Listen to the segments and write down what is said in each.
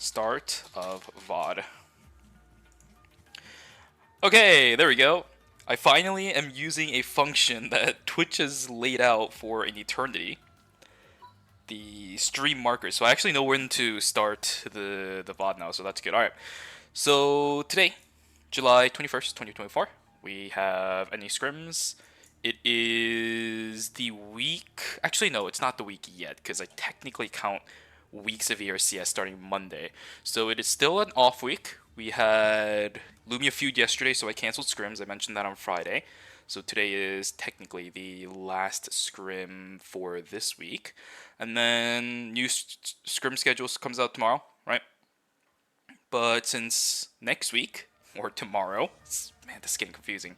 Start of VOD. Okay, there we go. I finally am using a function that Twitch has laid out for an eternity. The stream marker. So I actually know when to start the VOD now, so that's good. Alright. So today, July 21st, 2024, we have NA Scrims. It is the week... Actually, no, it's not the week yet, because I technically count weeks of ERCS starting Monday. So it is still an off week. We had Lumia Feud yesterday, so I canceled scrims. I mentioned that on Friday. So today is technically the last scrim for this week. And then new scrim schedules comes out tomorrow, right? But since next week, or tomorrow, man, this is getting confusing,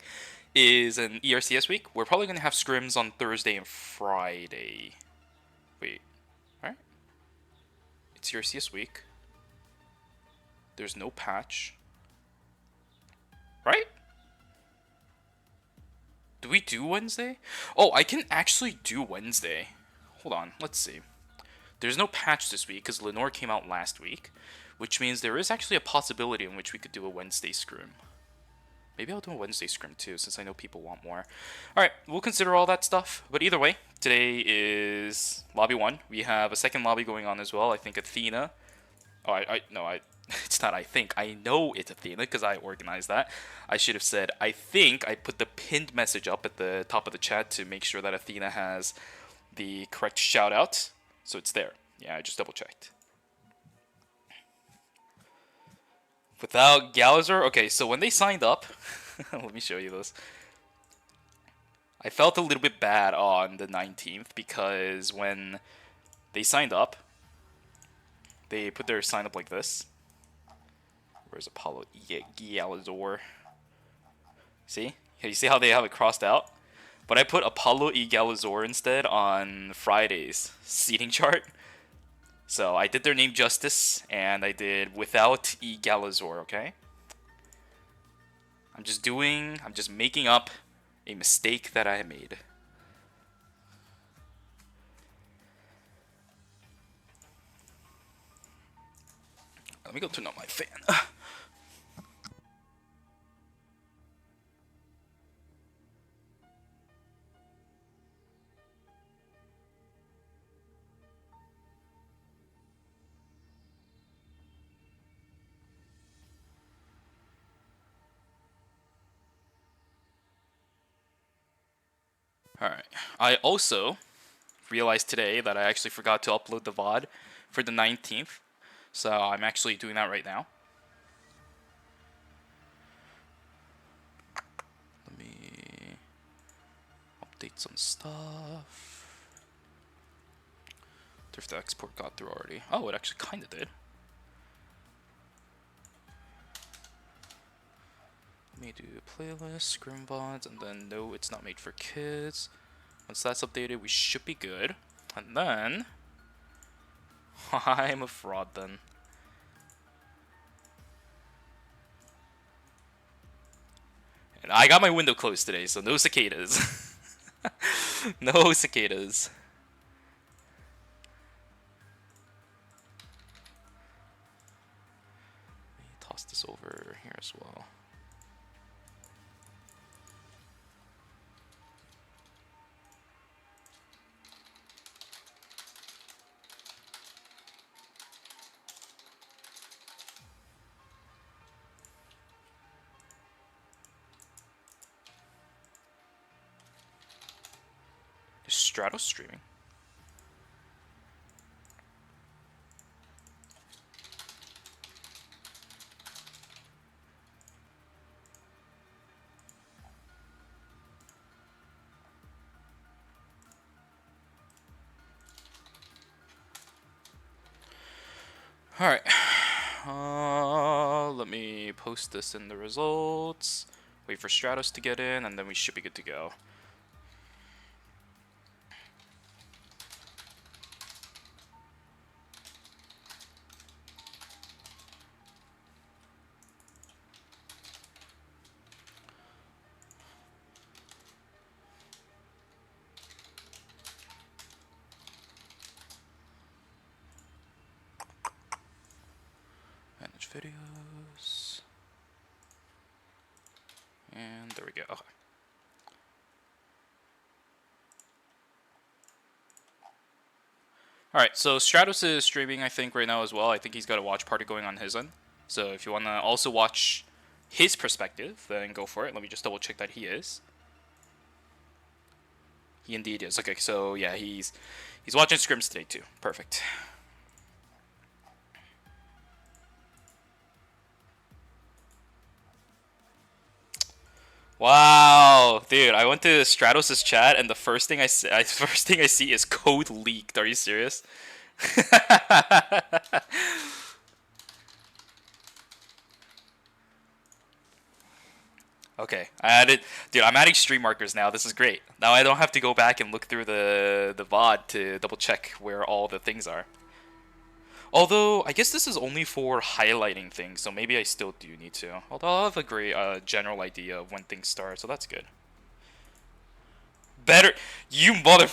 is an ERCS week, we're probably going to have scrims on Thursday and Friday. Wait, right? It's ERCS week. There's no patch. Right? Do we do Wednesday? Oh, I can actually do Wednesday. Hold on, let's see. There's no patch this week because Lenore came out last week, which means there is actually a possibility in which we could do a Wednesday scrim. Maybe I'll do a Wednesday scrim too, since I know people want more. Alright, we'll consider all that stuff. But either way, today is Lobby 1. We have a second lobby going on as well. I think Athena... Oh, it's not I think. I know it's Athena because I organized that. I should have said I think. I put the pinned message up at the top of the chat to make sure that Athena has the correct shout out. So it's there. Yeah, I just double checked. Without Galazar? Okay, so when they signed up, let me show you this. I felt a little bit bad on the 19th because when they signed up, they put their sign up like this. Where's Apollo Galazar? See? You see how they have it crossed out? But I put Apollo Galazar instead on Friday's seating chart. So I did their name justice, and I did without Galazar, okay? I'm just making up a mistake that I made. Let me go turn on my fan. Alright, I also realized today that I actually forgot to upload the VOD for the 19th, so I'm actually doing that right now. Let me update some stuff. If the export got through already. Oh, it actually kind of did. Let me do playlist, scrim VODs, and then no, it's not made for kids. Once that's updated, we should be good. And then... I'm a fraud then. And I got my window closed today, so no cicadas. No cicadas. Let me toss this over here as well. Is Stratos streaming? Alright. Let me post this in the results. Wait for Stratos to get in, and then we should be good to go. videos. And there we go. Okay. Alright, so Stratos is streaming, I think, right now as well. I think he's got a watch party going on his end. So if you want to also watch his perspective, then go for it. Let me just double check that he is. He indeed is. Okay, so yeah, he's watching scrims today too. Perfect. Wow, dude! I went to Stratos' chat, and the first thing I see is code leaked. Are you serious? Okay, I added, dude. I'm adding stream markers now. This is great. Now I don't have to go back and look through the VOD to double check where all the things are. Although I guess this is only for highlighting things, so maybe I still do need to. Although I'll have a great general idea of when things start, so that's good. Better, you mother.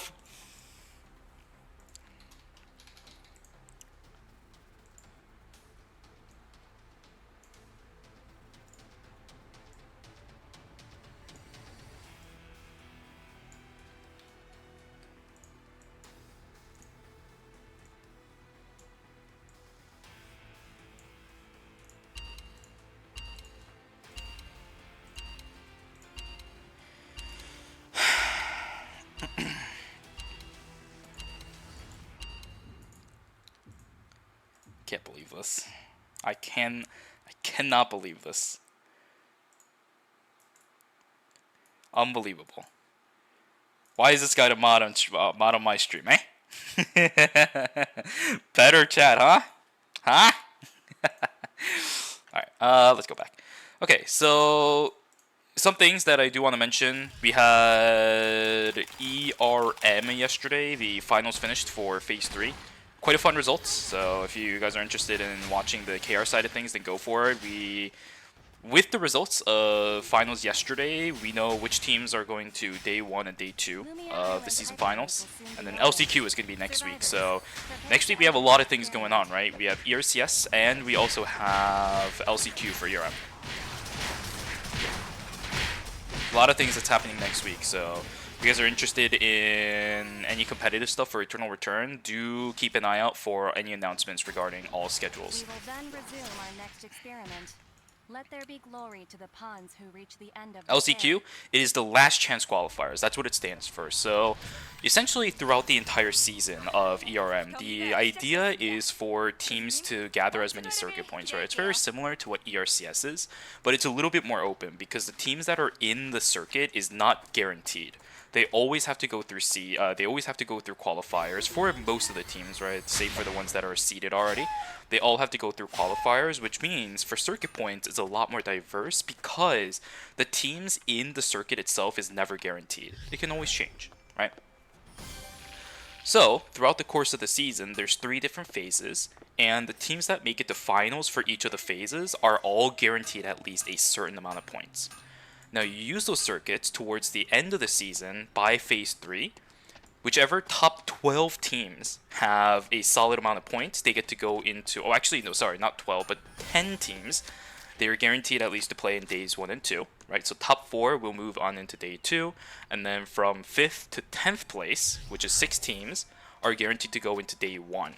Can't believe this. I cannot believe this. Unbelievable. Why is this guy a mod on my stream, eh? Better chat, huh? Huh? Alright, let's go back. Okay, so some things that I do want to mention. We had ERM yesterday. The finals finished for Phase 3. Quite a fun result, so if you guys are interested in watching the KR side of things, then go for it. With the results of finals yesterday, we know which teams are going to Day 1 and Day 2 of the season finals. And then LCQ is going to be next week. So next week we have a lot of things going on, right? We have ERCS and we also have LCQ for Europe. A lot of things that's happening next week, so if you guys are interested in any competitive stuff for Eternal Return, do keep an eye out for any announcements regarding all schedules. We will then resume our next experiment. Let there be glory to the pawns who reach the end of the LCQ, it is the last chance qualifiers. That's what it stands for. So essentially throughout the entire season of ERM, the idea is for teams to gather as many circuit points, right? It's very similar to what ERCS is, but it's a little bit more open because the teams that are in the circuit is not guaranteed. They always have to go through they always have to go through qualifiers for most of the teams, right? Save for the ones that are seeded already. They all have to go through qualifiers, which means for circuit points it's a lot more diverse because the teams in the circuit itself is never guaranteed. It can always change, right? So, throughout the course of the season, there's 3 different phases, and the teams that make it to finals for each of the phases are all guaranteed at least a certain amount of points. Now, you use those circuits towards the end of the season by Phase 3. Whichever top 12 teams have a solid amount of points, they get to go into... Oh, actually, no, sorry, not 12, but 10 teams. They are guaranteed at least to play in Days 1 and 2, right? So top 4 will move on into Day 2, and then from 5th to 10th place, which is 6 teams, are guaranteed to go into Day 1.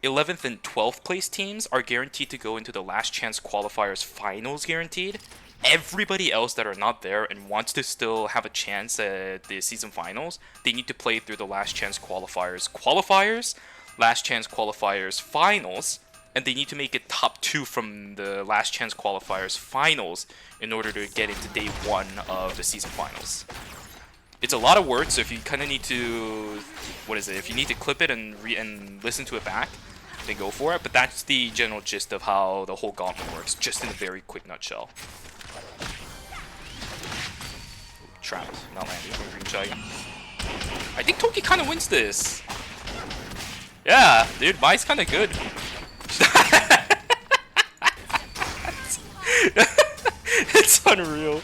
11th and 12th place teams are guaranteed to go into the Last Chance Qualifiers Finals guaranteed. Everybody else that are not there and wants to still have a chance at the season finals, they need to play through the Last Chance Qualifiers, Last Chance Qualifiers Finals, and they need to make it top 2 from the Last Chance Qualifiers Finals in order to get into Day 1 of the season finals. It's a lot of words, so if you kind of need to, if you need to clip it and listen to it back, then go for it. But that's the general gist of how the whole gauntlet works, just in a very quick nutshell. Trapped, not landing. Green chug. I think Toki kind of wins this. Yeah, dude, Mai's kind of good. It's unreal.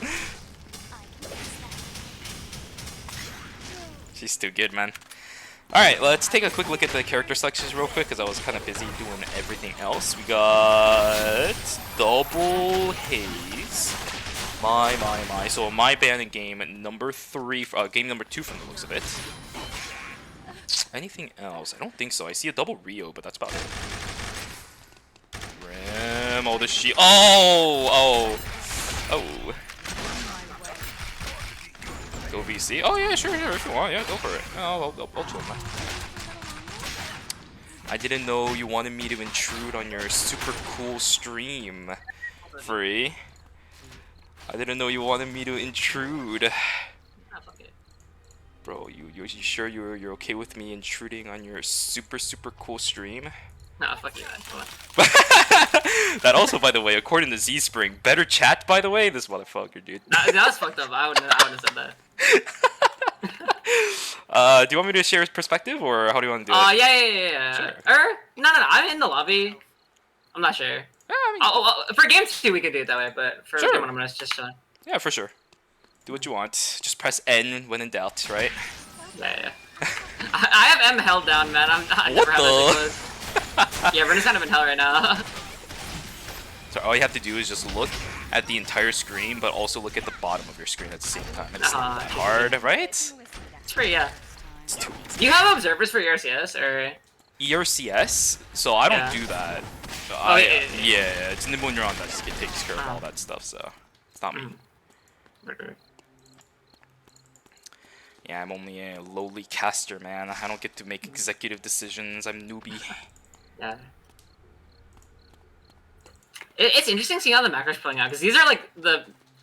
She's too good, man. Alright, let's take a quick look at the character selections real quick, because I was kind of busy doing everything else. We got Double Haze. My. So my ban in game number 3, game number 2 from the looks of it. Anything else? I don't think so. I see a double Rio, but that's about it. Rim, oh, the shield. Oh! Go VC? Oh yeah, sure, if you want, yeah, go for it. I'll chill, man. I didn't know you wanted me to intrude on your super cool stream, Free. I didn't know you wanted me to intrude. Bro, you sure you're okay with me intruding on your super cool stream? Nah, fuck you, man. That also, by the way, according to Z-Spring, better chat, by the way, this motherfucker, dude. That was fucked up. I wouldn't have said that. Do you want me to share his perspective, or how do you want to do it? Yeah. Sure. No, I'm in the lobby. I'm not sure. I mean, for game 2 we could do it that way, but for Sure. game 1 I'm gonna just yeah, for sure. Do what you want. Just press N when in doubt, right? Yeah. I have M held down, man. I What never have the? that close. Yeah, Brendan's kind of in hell right now. So all you have to do is just look at the entire screen, but also look at the bottom of your screen at the same time. It's not that hard, right? It's pretty, yeah. It's too easy. Do you have observers for ERCS, or? ERCS? So I don't Yeah. do that. So yeah. It's Nimbun Neuron that just takes care of all that stuff, so it's not me. Yeah, I'm only a lowly caster, man. I don't get to make executive decisions. I'm newbie. Yeah. It's interesting seeing how the macros playing out, because these are like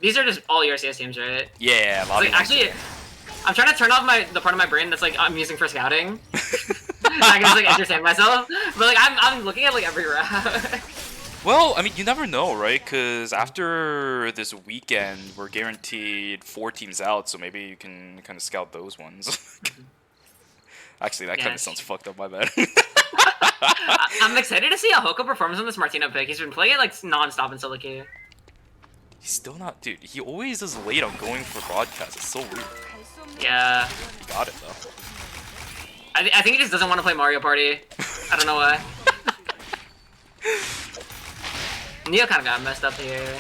these are just all ERCS teams, right? Yeah, Like, actually, I'm trying to turn off the part of my brain that's like I'm using for scouting. I can just like entertain myself, but like I'm looking at like every round. Well, I mean, you never know, right? Because after this weekend, we're guaranteed 4 teams out, so maybe you can kind of scout those ones. Actually, that kind of sounds fucked up, my bad. I'm excited to see how Hoko performs on this Martino pick. He's been playing it like non-stop in solo queue. He's still not, dude. He always is late on going for broadcast. It's so weird. Yeah. Got it though. I think he just doesn't want to play Mario Party. I don't know why. Neo kind of got messed up here.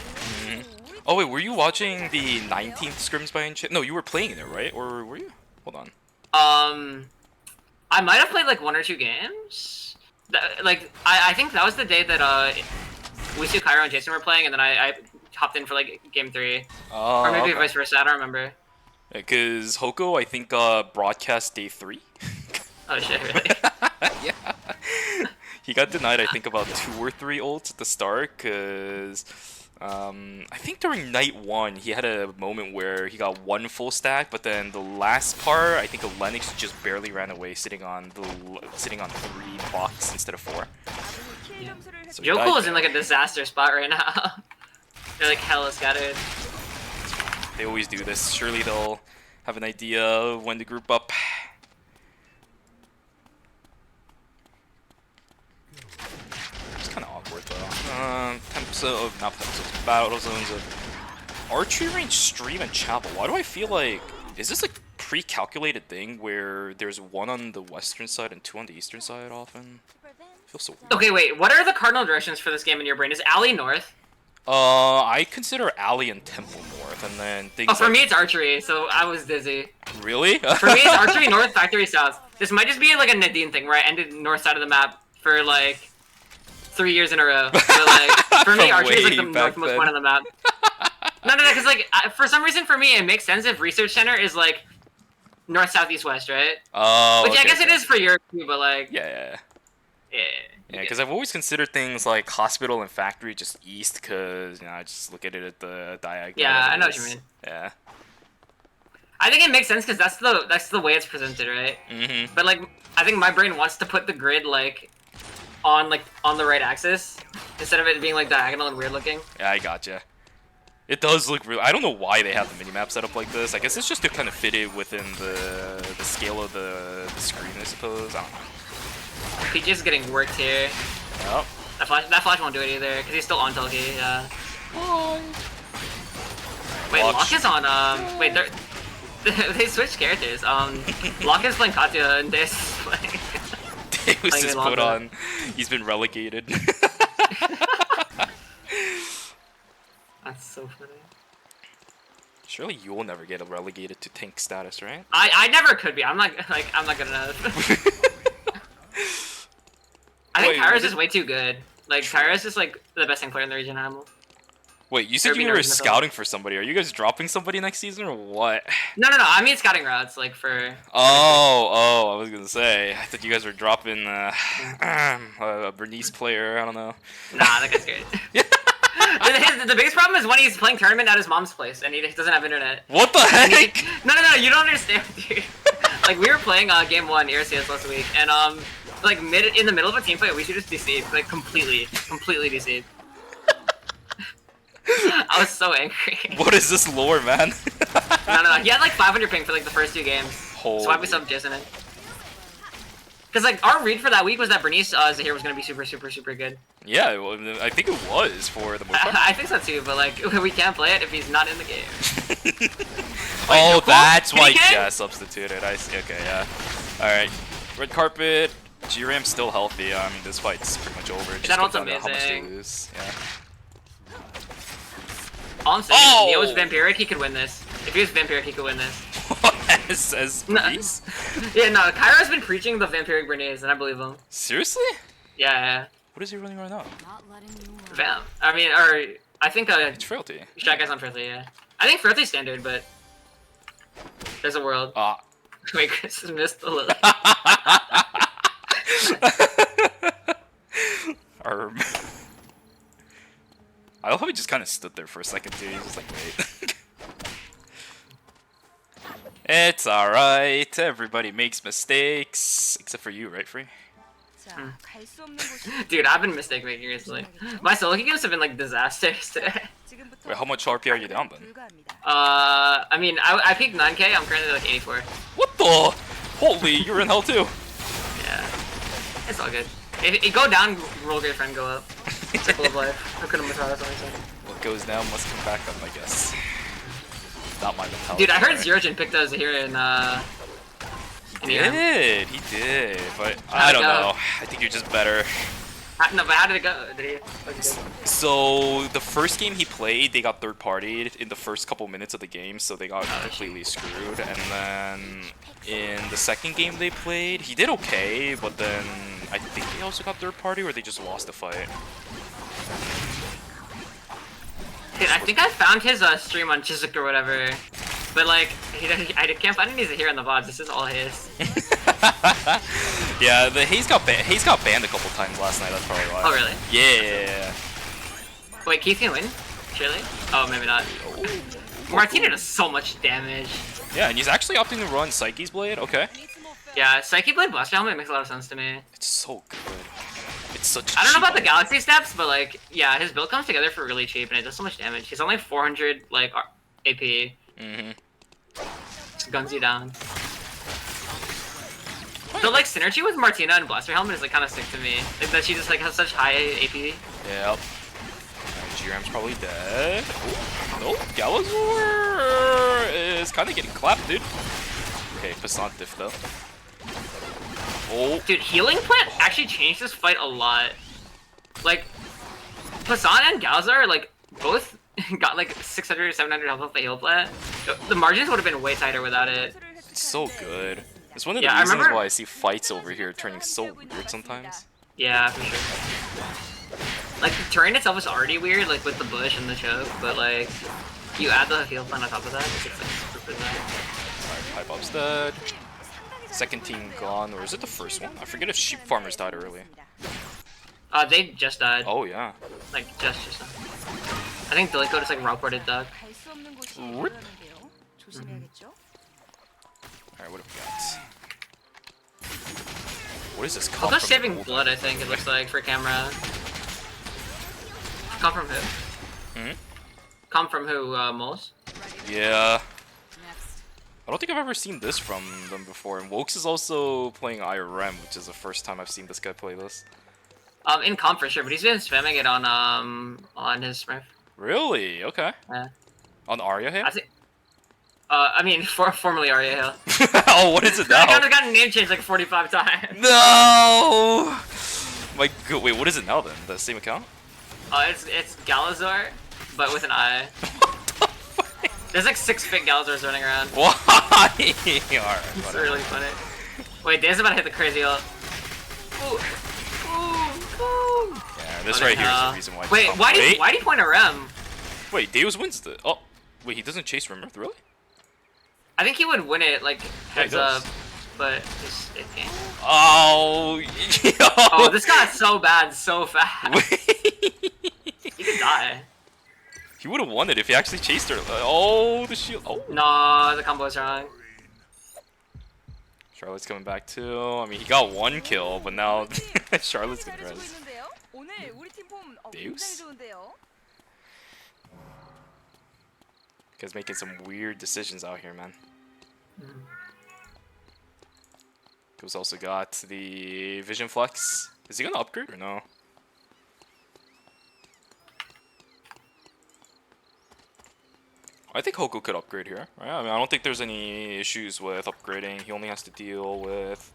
Oh wait, were you watching the 19th scrims by any chance? No, you were playing it, right? Or were you? Hold on. I might have played like 1 or 2 games. I think that was the day that Wisu, Cairo, and Jason were playing, and then I hopped in for like game 3, or maybe vice versa. I don't remember. Because Hoko, I think broadcast day 3. Oh shit, really? Yeah. He got denied, I think, about 2 or 3 ults at the start, because I think during night 1, he had a moment where he got 1 full stack, but then the last part, I think Lennox just barely ran away, sitting on 3 blocks instead of 4. Yeah. So Joko is in like a disaster spot right now. They're like hella scattered. They always do this. Surely they'll have an idea of when to group up. It's kind of awkward though. Not Tempso, battle zones of archery range, stream, and chapel. Why do I feel like, is this a pre-calculated thing where there's 1 on the western side and 2 on the eastern side often? I feel so weird. Okay, wait. What are the cardinal directions for this game in your brain? Is alley north? I consider alley and temple north, and then things. Oh, for me it's archery, so I was dizzy. Really? For me it's archery north, factory south. This might just be like a Nadine thing where I ended north side of the map for like 3 years in a row. So like, for me archery is like the northmost point on the map. No, because like for some reason for me it makes sense if research center is like north, south, east, west, right? Oh. Which I guess it is for Europe too, but like. Yeah. Yeah, because I've always considered things like hospital and factory just east, because I just look at it at the diagonal. Yeah, I know what you mean. Yeah. I think it makes sense because that's the way it's presented, right? Mm-hmm. But like, I think my brain wants to put the grid like on the right axis instead of it being like diagonal and weird looking. Yeah, I gotcha. It does look real. I don't know why they have the minimap set up like this. I guess it's just to kind of fit it within the scale of the screen, I suppose. I don't know. Peach is getting worked here. Yep. That flash won't do it either, because he's still on Tulky, yeah. Wait, Locke is on, wait, They switched characters. Locke is playing Katya and Deus is playing. Deus is put on. He's been relegated. That's so funny. Surely you'll never get relegated to tank status, right? I never could be. I'm not good enough. I think Kyra's is way too good. Like Kyra's is like the best tank player in the region. Animal. Wait, you said you were scouting for somebody. Are you guys dropping somebody next season or what? No. I mean scouting routes, like for. Oh, I was gonna say. I thought you guys were dropping a Bernice player. I don't know. Nah, that guy's great. The biggest problem is when he's playing tournament at his mom's place and he doesn't have internet. What the heck? No, you don't understand, dude. Like we were playing game 1 AirCS last week, and like in the middle of a team fight, we should just deceived, like completely deceived. I was so angry. What is this lore, man? No. He had like 500 ping for like the first 2 games. Holy. So why we subbed Jason in? Because like our read for that week was that Bernice Zahir was gonna be super good. Yeah, well, I think it was for the most part. I think so too, but like we can't play it if he's not in the game. Oh, that's why Jazz substituted. I see. Okay, yeah. All right, red carpet. G-Ram's still healthy. I mean, this fight's pretty much over. It just comes down to how much they lose. Yeah. All I'm saying, Neo is vampiric. He could win this. If he was vampiric, he could win this. As Bernice? Yeah, no. Kyra's been preaching the vampiric Bernice, and I believe him. Seriously? Yeah. What is he running right now? Vamp. I mean, or I think it's Frailty. Shy Guy's on Frailty, yeah. I think Frailty's standard, but there's a world. Ah. Wait, Chris has missed a little. I love how he just kind of stood there for a second too. He's just like, wait. It's alright. Everybody makes mistakes. Except for you, right, Free? Dude, I've been mistake making recently. My solo games have been like disasters today. Wait, how much RP are you down then? I mean, I peaked 9k. I'm currently like 84. What the? Holy, you're in hell too. Yeah, it's all good. If you go down, roll great friend, go up. Circle of life. What goes down must come back up, I guess. Not my mentality. Dude, I heard Zerojin picked us here in He did, but I don't know. I think you're just better. No, but how did it go? So the first game he played, they got third-partied in the first couple minutes of the game, so they got completely screwed. And then in the second game they played, he did okay, but then I think they also got third-party, or they just lost the fight. Dude, I think I found his stream on Chiswick or whatever, but like I can't find any here in the VODs. This is all his. Yeah, the Haze got banned a couple times last night. That's probably why. Oh really? Yeah. Wait, Keith can win? Surely? Oh, maybe not. Martina does so much damage. Yeah, and he's actually opting to run Psyche's Blade. Okay. Yeah, Psyche Blade Blaster Helmet makes a lot of sense to me. It's so good. It's such. I don't know about the Galaxy steps, but like, yeah, his build comes together for really cheap, and it does so much damage. He's only 400 like AP. Just guns you down. So like synergy with Martina and Blaster Helmet is like kind of sick to me. Like that she just like has such high AP. Yep. G-Ram's probably dead. Oh, Galazor is kind of getting clapped, dude. Okay, Passant diff though. Oh. Dude, Healing Plant actually changed this fight a lot. Like, Passant and Galazar, like, both got like 600 or 700 health off the heal plant. The margins would have been way tighter without it. It's so good. It's one of the reasons why I see fights over here turning so weird sometimes. Yeah, for sure. Like, the terrain itself is already weird, like, with the bush and the choke, but, like, you add the heal plant on top of that, it's like super nice. Alright, Pipe Up's dead. Second team gone, or is it the first one? I forget if Sheep Farmers died early. They just died. Oh, yeah. Like, just died. I think Delico just, like, raw-ported Doug. Alright, what have we got? What is this? I'll go Saving Blood, I think, it looks like, for camera. Come from who? Come from who, Moles? Yeah. I don't think I've ever seen this from them before. And Wokes is also playing IRM, which is the first time I've seen this guy play this. In comp for sure, but he's been spamming it on his Smurf. Really? Okay. Yeah. On Arya here? I mean, formerly Aria. Oh, what is it That now? account has gotten name changed like 45 times. No! My god, wait, what is it now then? The same account? It's Galazar, but with an I. There's like 6 fit Galazars running around. Why? Alright, It's whatever. really funny. Wait, Dave's about to hit the crazy ult. Ooh. Ooh. Yeah, this right here is the reason why. I Wait, just why wait. do you point a Rem? Wait, Deus wins the. Oh, wait, he doesn't chase Rimworth, really? I think he would win it like heads does. up, but it can't. Oh, Oh, this got so bad so fast. He could die. He would have won it if he actually chased her. Oh, the shield. Oh. No, the combo's wrong. Charlotte's coming back too. I mean, he got 1 kill, but now Charlotte's gonna res. Deus? Guy's making some weird decisions out here, man. Go's also got the Vision Flex. Is he gonna upgrade or no? I think Hoko could upgrade here, right? I mean, I don't think there's any issues with upgrading. He only has to deal with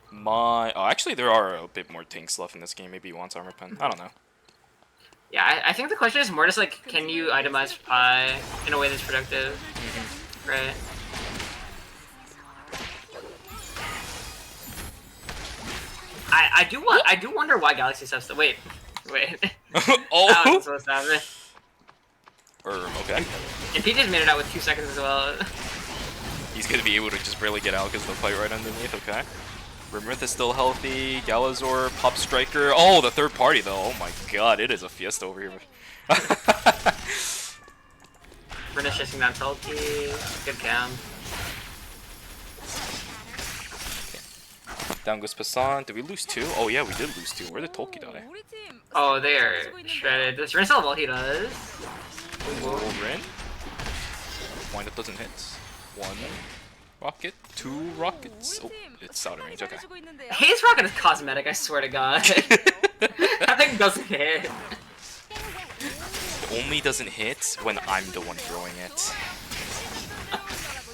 my... Oh, actually, there are a bit more tanks left in this game. Maybe he wants Armor Pen. I don't know. Yeah, I think the question is more just like, can you itemize Pi in a way that's productive? Right. I do wonder why Galaxy stuff's the wait. That Oh! wasn't supposed to happen. Okay. And P just made it out with 2 seconds as well. He's gonna be able to just barely get out because of the fight right underneath, okay. Rimworth is still healthy. Galazor, Pop Striker. Oh, the third party though. Oh my god, it is a fiesta over here. British chasing down Tulky. Good cam. Down goes Passant. Did we lose 2? Oh yeah, we did lose 2. Where did Tolki die? Oh, they're shredded. Does Rin still have he does? Oh, Rin? Wind-up doesn't hit. 1 rocket, 2 rockets. Oh, it's out of range, okay. Haze Rocket is cosmetic, I swear to god. That thing doesn't hit. It only doesn't hit when I'm the one throwing it.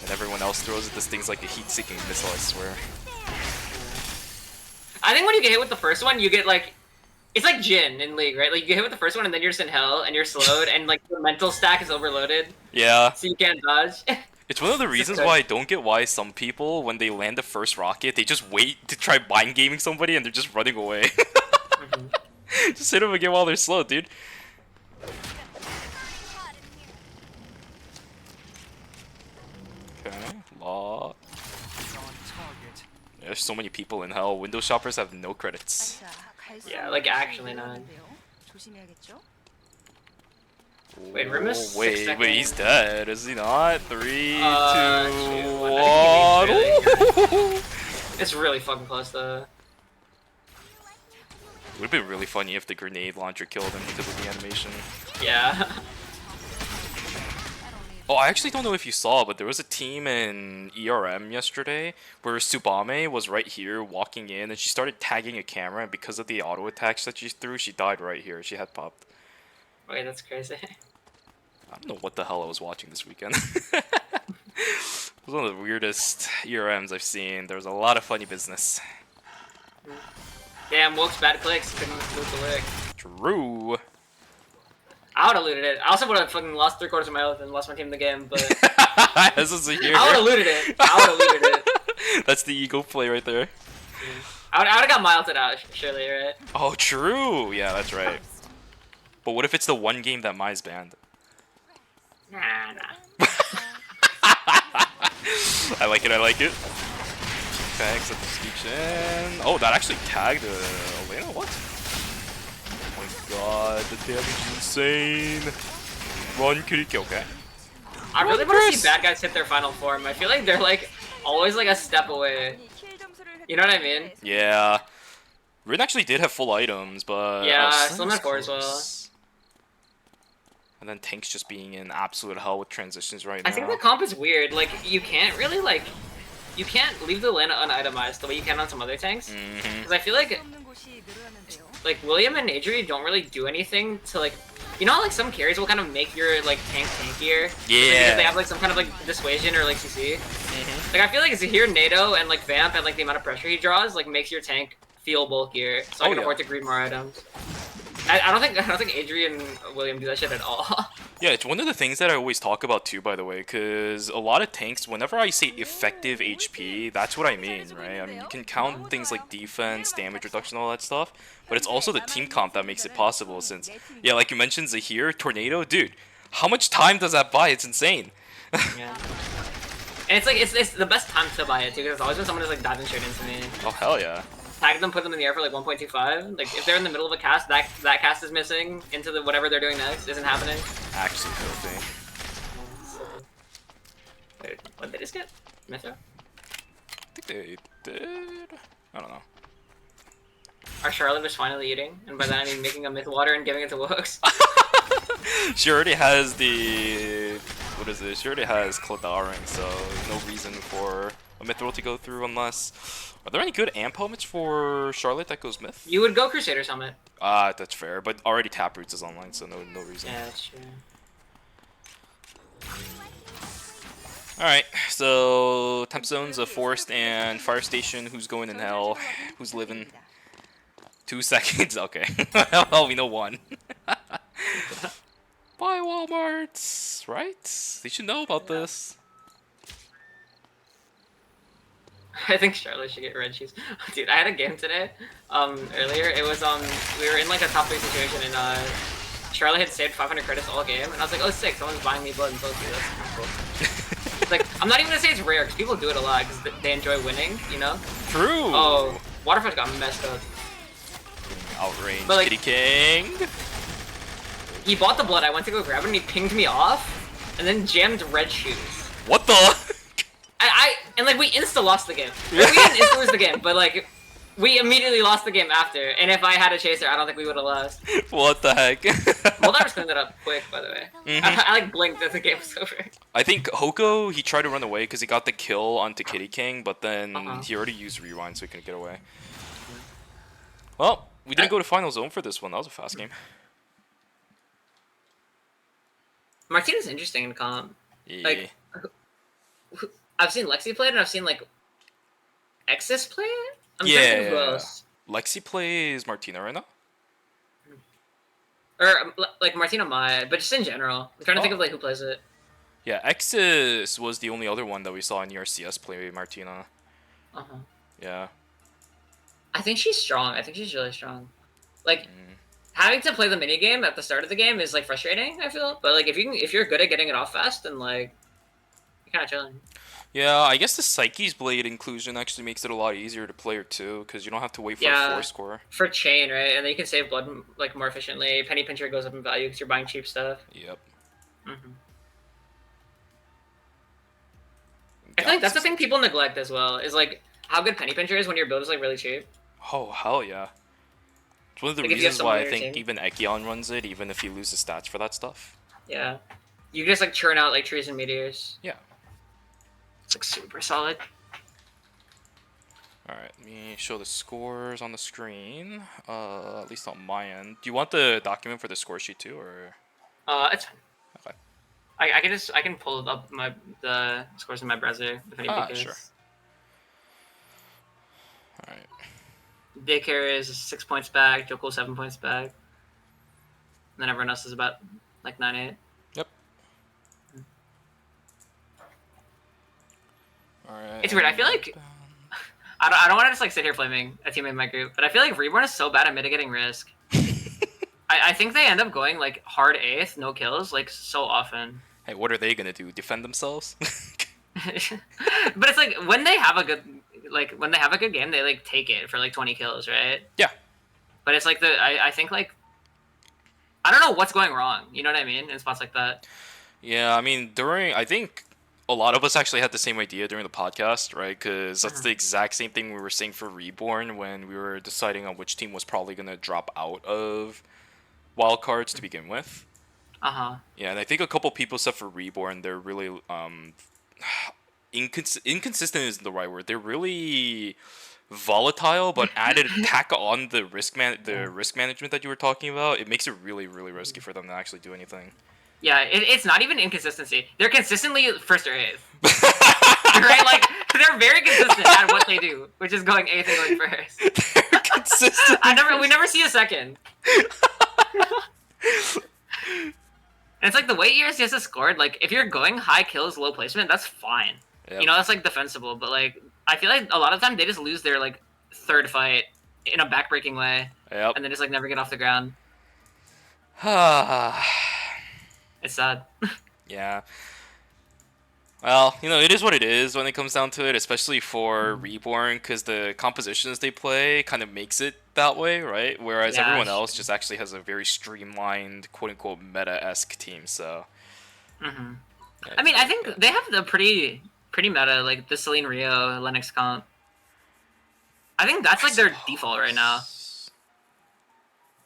And everyone else throws it. This thing's like a heat-seeking missile, I swear. I think when you get hit with the first one, you get like... It's like Jin in League, right? Like, you get hit with the first one, and then you're just in hell, and you're slowed, and like, your mental stack is overloaded. Yeah. So you can't dodge. It's one of the reasons why I don't get why some people, when they land the first rocket, they just wait to try mind gaming somebody and they're just running away. Just hit them again while they're slow, dude. Okay, law. There's so many people in hell. Window shoppers have no credits. Yeah, like actually none. Wait, Rim is 6 wait, seconds. he's dead, is he not? 3, 2, 1. It's really fucking close though. It would have been really funny if the grenade launcher killed him because of the animation. Yeah. Oh, I actually don't know if you saw, but there was a team in ERM yesterday where Tsubame was right here walking in and she started tagging a camera, and because of the auto attacks that she threw, she died right here. She had popped. Wait, that's crazy. I don't know what the hell I was watching this weekend. It was one of the weirdest ERMs I've seen. There was a lot of funny business. Damn, Woke's bad clicks. Couldn't loot the lick. True. I would have looted it. I also would have fucking lost 3/4 of my health and lost my team in the game, but... This is a here. I would have looted it. I would have looted it. That's the ego play right there. I would have got Milted out, surely, right? Oh, true. Yeah, that's right. But what if it's the one game that Mai's banned? Nah. I like it, I like it. Okay, accept the speech in. Oh, that actually tagged Elena? What? Oh my god, the damage is insane. Run, Kiriki, okay. I really want to see bad guys hit their final form. I feel like they're like always like a step away. You know what I mean? Yeah. Rin actually did have full items, but... Yeah, oh, Slim had 4 as well. And then Tank's just being in absolute hell with transitions right now. I think the comp is weird. Like, you can't really like... You can't leave the Lana unitemized the way you can on some other tanks. Because I feel like William and Adri don't really do anything to like You know how, like, some carries will kind of make your, like, tank tankier? Yeah. Because they have, like, some kind of, like, dissuasion or, like, CC. Like, I feel like Zahir, NATO, and, like, Vamp, and, like, the amount of pressure he draws, like, makes your tank feel bulkier. So I can afford to greed more items. I don't think Adrian and William do that shit at all. Yeah, it's one of the things that I always talk about too, by the way, because a lot of tanks, whenever I say effective HP, that's what I mean, right? I mean, you can count things like defense, damage reduction, all that stuff, but it's also the team comp that makes it possible, since, yeah, like you mentioned, Zahir, Tornado, dude, how much time does that buy? It's insane. Yeah. And it's like, it's the best time to buy it, too, because it's always when someone is, like, diving straight into me. Oh, hell yeah. Tag them, put them in the air for like 1.25. Like if they're in the middle of a cast, that cast is missing into the whatever they're doing next isn't happening. Actually filthy. Wait, what did they just get? Mythra? I think they did. I don't know. Our Charlotte was finally eating, and by that I mean making a myth water and giving it to Wooks. She already has the... What is it? She already has Clodaring, so no reason for a Mithril to go through unless... Are there any good amp helmets for Charlotte that goes myth? You would go Crusader's helmet. That's fair, but already Taproots is online, so no reason. Yeah, that's true. Alright, so Temp Zone's a Forest and Fire Station. Who's going in hell? Who's living? 2 seconds? Okay. Well, we know one. Buy Walmarts, right? They should know about this. I think Charlotte should get red shoes. Dude, I had a game today, earlier. It was, we were in, like, a top 3 situation, and, Charlotte had saved 500 credits all game, and I was like, oh, sick, someone's buying me blood and so that's cool. It's like, I'm not even gonna say it's rare, because people do it a lot, because they enjoy winning, you know? True! Oh, Waterfrush got messed up. Outranged But, like, Kitty King! He bought the blood, I went to go grab it, and he pinged me off, and then jammed red shoes. What the? And like, we insta-lost the game. Like, we didn't insta-lose the game, but like, we immediately lost the game after, and if I had a chaser, I don't think we would have lost. What the heck? Moldar's cleaned it up quick, by the way. I like blinked as the game was over. I think Hoko, he tried to run away because he got the kill onto Kitty King, but then he already used Rewind so he couldn't get away. Well, we didn't go to Final Zone for this one. That was a fast game. Martina's interesting in comp. Yeah. Like, I've seen Lexi play it, and I've seen, like, Exis play it? I'm trying to think of who else. Lexi plays Martina right now? Or, like, Martina might, but just in general. I'm trying to think of, like, who plays it. Yeah, Exis was the only other one that we saw in ERCS play Martina. Uh-huh. Yeah. I think she's strong. I think she's really strong. Like, having to play the minigame at the start of the game is, like, frustrating, I feel. But, like, if you're good at getting it off fast, then, like, you're kind of chilling. Yeah, I guess the Psyche's Blade inclusion actually makes it a lot easier to play her too, because you don't have to wait for a 4 score. For chain, right? And then you can save blood like more efficiently. Penny Pincher goes up in value because you're buying cheap stuff. Yep. I feel like that's the thing people neglect as well, is like how good Penny Pincher is when your build is like really cheap. Oh, hell yeah. It's one of the Like, reasons why I think team. even Ekion runs it, even if he loses stats for that stuff. Yeah. You just like churn out like trees and meteors. Yeah. It's like super solid. Alright, let me show the scores on the screen. At least on my end. Do you want the document for the score sheet too, or? It's fine. Okay. I can pull up the scores in my browser if anything is. Sure. Alright. Daycare is 6 points back, Joko 7 points back. And then everyone else is about like 9-8. Yep. Alright. It's weird, I feel like I don't want to just like sit here flaming a teammate in my group, but I feel like Reborn is so bad at mitigating risk. I think they end up going like hard 8th, no kills, like so often. Hey, what are they gonna do? Defend themselves? But it's like when they have a good game, they like take it for like 20 kills, right? Yeah. But it's like I think like I don't know what's going wrong. You know what I mean? In spots like that. Yeah, I mean I think a lot of us actually had the same idea during the podcast, right? Because that's the exact same thing we were saying for Reborn when we were deciding on which team was probably gonna drop out of wildcards to begin with. Yeah, and I think a couple people said for Reborn, they're really inconsistent isn't the right word. They're really volatile, but added tack on the risk management that you were talking about, it makes it really, really risky for them to actually do anything. Yeah, it's not even inconsistency. They're consistently first or eighth. Right? Like, they're very consistent at what they do, which is going eighth and going first. They're consistent. We never see a second. And it's like the way ERCS is scored, like, if you're going high kills, low placement, that's fine. Yep. You know, that's, like, defensible. But, like, I feel like a lot of time they just lose their, like, third fight in a backbreaking way. Yep. And then just, like, never get off the ground. It's sad. Yeah. Well, you know, it is what it is when it comes down to it, especially for Reborn, because the compositions they play kind of makes it that way, right? Whereas Yeah. everyone else just actually has a very streamlined, quote-unquote, meta-esque team, so... Mm-hmm. Yeah, I mean, I think they have the pretty meta, like, the Celine Rio, Lennox comp. I think that's, like, their default right now.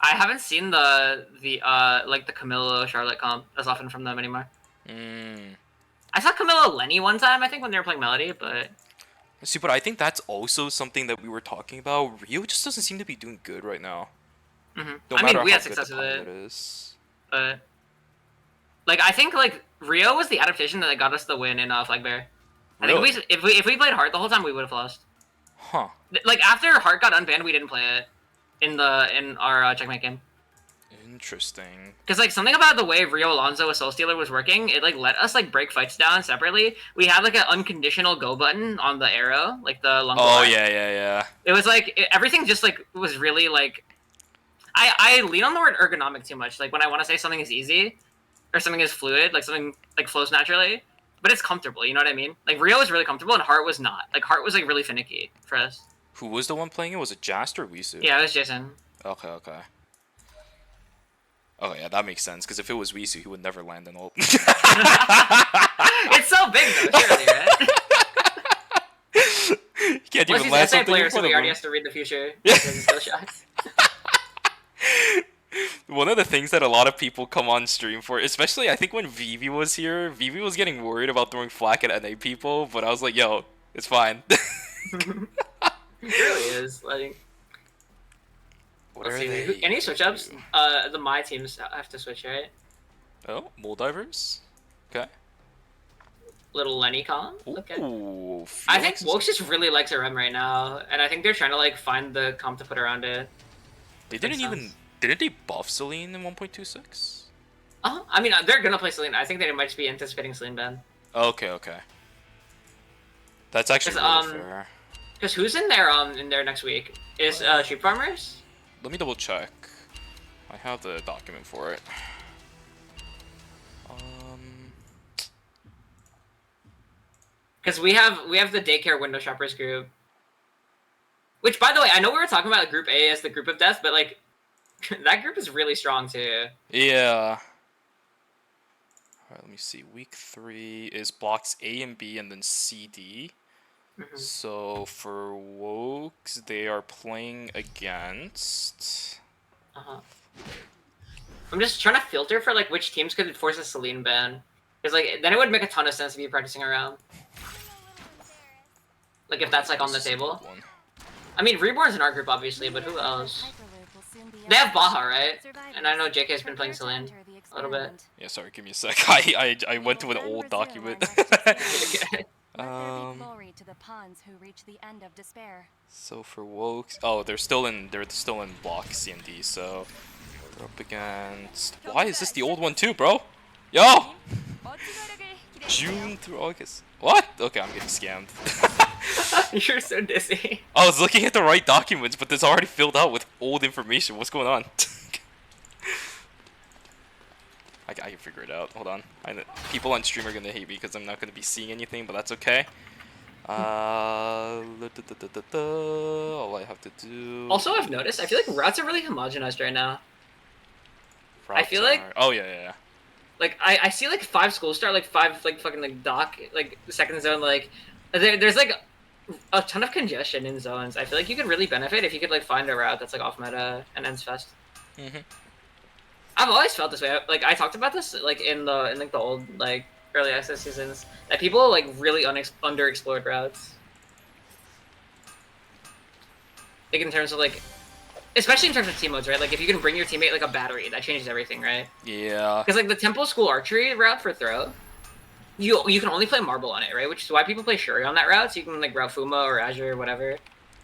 I haven't seen the Camilo Charlotte comp as often from them anymore. I saw Camilo Lenny one time, I think, when they were playing Melody, but... See, but I think that's also something that we were talking about. Rio just doesn't seem to be doing good right now. Mm-hmm. No I matter mean, we how had good success the with pilot it, is. but... Like, I think, like, Rio was the adaptation that got us the win in Flag Bear. I Really? think if we played Heart the whole time, we would have lost. Huh. Like, after Heart got unbanned, we didn't play it in our checkmate game. Interesting. Because, like, something about the way Rio Alonso with Soul Stealer was working, it, like, let us, like, break fights down separately. We had, like, an unconditional go button on the arrow, like, the long Oh, line. yeah. It was, like, everything just, like, was really, like... I lean on the word ergonomic too much. Like, when I want to say something is easy, or something is fluid, like, something, like, flows naturally, but it's comfortable, you know what I mean? Like, Rio was really comfortable, and Heart was not. Like, Heart was, like, really finicky for us. Who was the one playing it? Was it Jast or Wisu? Yeah, it was Jason. Okay. Oh, yeah, that makes sense, because if it was Wisu, he would never land an ult. It's so big, though, surely, right? You can't Plus, even he's land an SA something player, in so front he of already him. has to read the future. Because he's still shocked. One of the things that a lot of people come on stream for, especially I think when Vivi was here, Vivi was getting worried about throwing flack at NA people, but I was like, yo, it's fine. It really is. Like, let's see. Any switch ups? The my teams have to switch, right? Oh, Moldivers? Okay. Little Lenny Con. Okay. Ooh, I think Felix is- Woke just really likes RM right now, and I think they're trying to like find the comp to put around it. They Makes didn't they buff Celine in 1.26? I mean, they're gonna play Celine. I think they might just be anticipating Celine ban. Okay. That's actually really fair. Because who's in there next week? Is Sheep Farmers? Let me double check. I have the document for it. Because we have the daycare window shoppers group. Which, by the way, I know we were talking about Group A as the group of death, but like that group is really strong too. Yeah. Alright, let me see. Week 3 is blocks A and B and then C, D. So for Wokes, they are playing against... I'm just trying to filter for like which teams could force a Celine ban. Because like then it would make a ton of sense to be practicing around. Like if that's like on the table. I mean, Reborn's in our group obviously, but who else? They have Baja, right? And I know JK's been playing Celine a little bit. Yeah, sorry, give me a sec. I went to an old document. So for Wokes, oh, they're still in block C and D. So they're up against. Why is this the old one too, bro? Yo, June through August. What? Okay, I'm getting scammed. You're so dizzy. I was looking at the right documents, but it's already filled out with old information. What's going on? I can figure it out. Hold on. People on stream are gonna hate me because I'm not gonna be seeing anything, but that's okay. All I have to do. Also, I've noticed. I feel like routes are really homogenized right now. I feel like. Oh yeah. Like I see like 5 schools start, like 5 like fucking like dock, like second zone, like there's like a ton of congestion in zones. I feel like you could really benefit if you could like find a route that's like off meta and ends fast. I've always felt this way. Like I talked about this like in like the old like early access seasons, that people like really underexplored routes. like in terms of like, especially in terms of team modes, right? Like if you can bring your teammate like a battery, that changes everything, right? Yeah. Because like the Temple School archery route for throw, you can only play marble on it, right? Which is why people play Shuri on that route, so you can like route Fuma or Azure or whatever,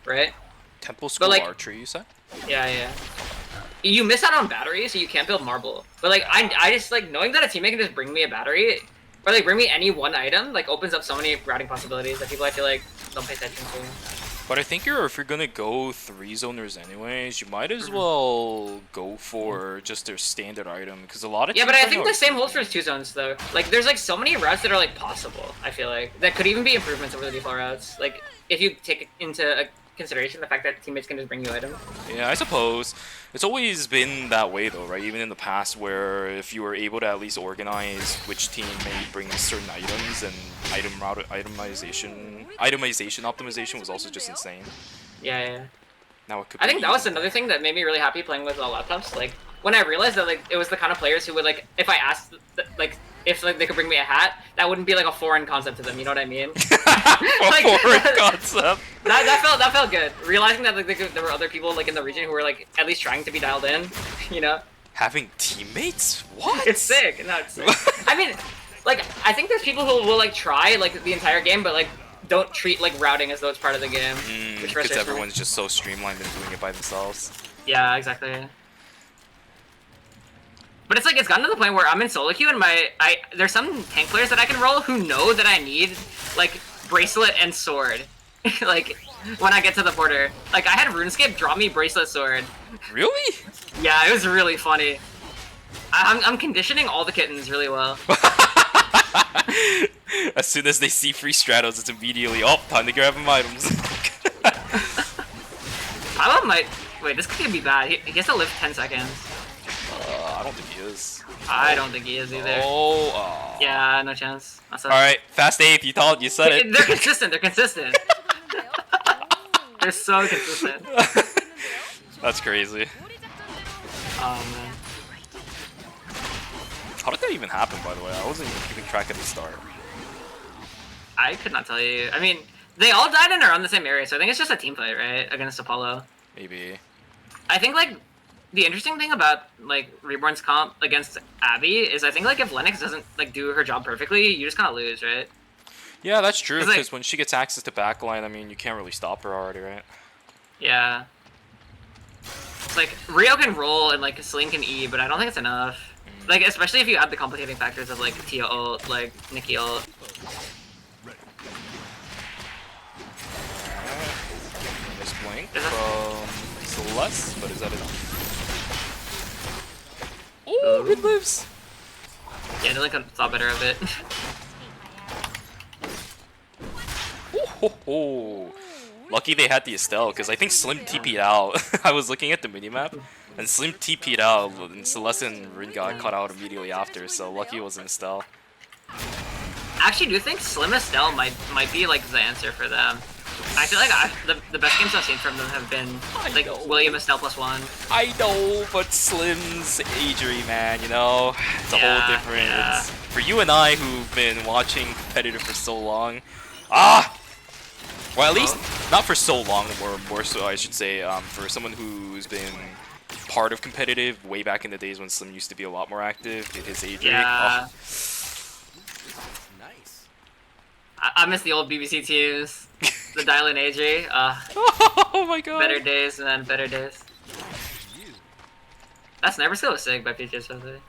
right? Temple School like, archery, you said? Yeah. You miss out on battery, so you can't build marble. But like I just like knowing that a teammate can just bring me a battery, or like bring me any one item, like opens up so many routing possibilities that people I feel like don't pay attention to. But I think if you're gonna go 3-zoners anyways, you might as well go for just their standard item, because a lot of but I think the same holds for 2 zones though. Like there's like so many routes that are like possible. I feel like that could even be improvements over the default routes. Like if you take into consideration the fact that teammates can just bring you items. Yeah, I suppose. It's always been that way though, right? Even in the past where if you were able to at least organize which team may bring certain items, and itemization optimization was also just insane. Yeah. Now it could I think that was another thing that made me really happy playing with laptops. Like when I realized that like it was the kind of players who would like, if I asked like if like they could bring me a hat, that wouldn't be like a foreign concept to them. You know what I mean? Like, foreign concept. That felt good. Realizing that like there were other people like in the region who were like at least trying to be dialed in. You know? Having teammates? What? It's sick. No, it's sick. I mean, like I think there's people who will like try like the entire game, but like don't treat like routing as though it's part of the game. Because everyone's just so streamlined and doing it by themselves. Yeah, exactly. But it's like it's gotten to the point where I'm in solo queue and there's some tank players that I can roll who know that I need like bracelet and sword. Like when I get to the border. Like I had RuneScape draw me bracelet sword. Really? Yeah, it was really funny. I'm conditioning all the kittens really well. As soon as they see Freestratos, it's immediately, oh, time to grab them items. I might wait. This could be bad. He has to live 10 seconds. I don't think he is. I don't think he is either. Oh. Yeah, no chance. Alright, fast 8, you said it. They're consistent. They're so consistent. That's crazy. Oh man. How did that even happen, by the way? I wasn't even keeping track at the start. I could not tell you. I mean, they all died and are on the same area, so I think it's just a team fight, right? Against Apollo. Maybe. I think, like, the interesting thing about, like, Reborn's comp against Abby is I think, like, if Lennox doesn't, like, do her job perfectly, you just kind of lose, right? Yeah, that's true, because like, when she gets access to backline, I mean, you can't really stop her already, right? Yeah. It's like, Rio can roll and, like, Celine can E, but I don't think it's enough. Like, especially if you add the complicating factors of, like, Tia ult, like, Nikki ult. Nice blink from Celeste, but is that enough? Oh, good lives! Yeah, Dylan could have thought better of it. Oh. Lucky they had the Estelle, because I think Slim TP'd out. I was looking at the minimap, and Slim TP'd out, and Celeste and Rin got caught out immediately after, so lucky it was an Estelle. I actually do think Slim Estelle might be like the answer for them. I feel like the best games I've seen from them have been like William Estelle +1. I know, but Slim's Adri, man, you know? It's a whole different... Yeah. For you and I who've been watching competitive for so long... Ah! Well, at least not for so long, more so I should say, for someone who's been part of competitive way back in the days when Slim used to be a lot more active, did his Adri. Yeah. Oh. Nice. I miss the old BBC teams. The Dial in AJ. Oh my god. Better days, man. Better days. That's Never Skill was sick by PJ Sophie.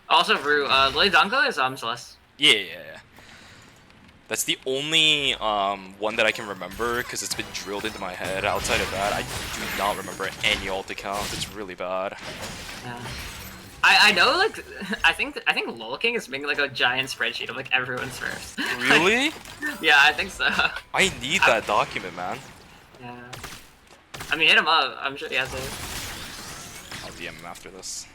Also, Rue, Lily Danko is Celeste. Yeah. That's the only one that I can remember because it's been drilled into my head. Outside of that, I do not remember any alt accounts. It's really bad. Yeah. I know, like, I think LOL King is making like a giant spreadsheet of like everyone's first. Really? Yeah, I think so. I need that document, man. Yeah. I mean, hit him up. I'm sure he has it. I'll DM him after this.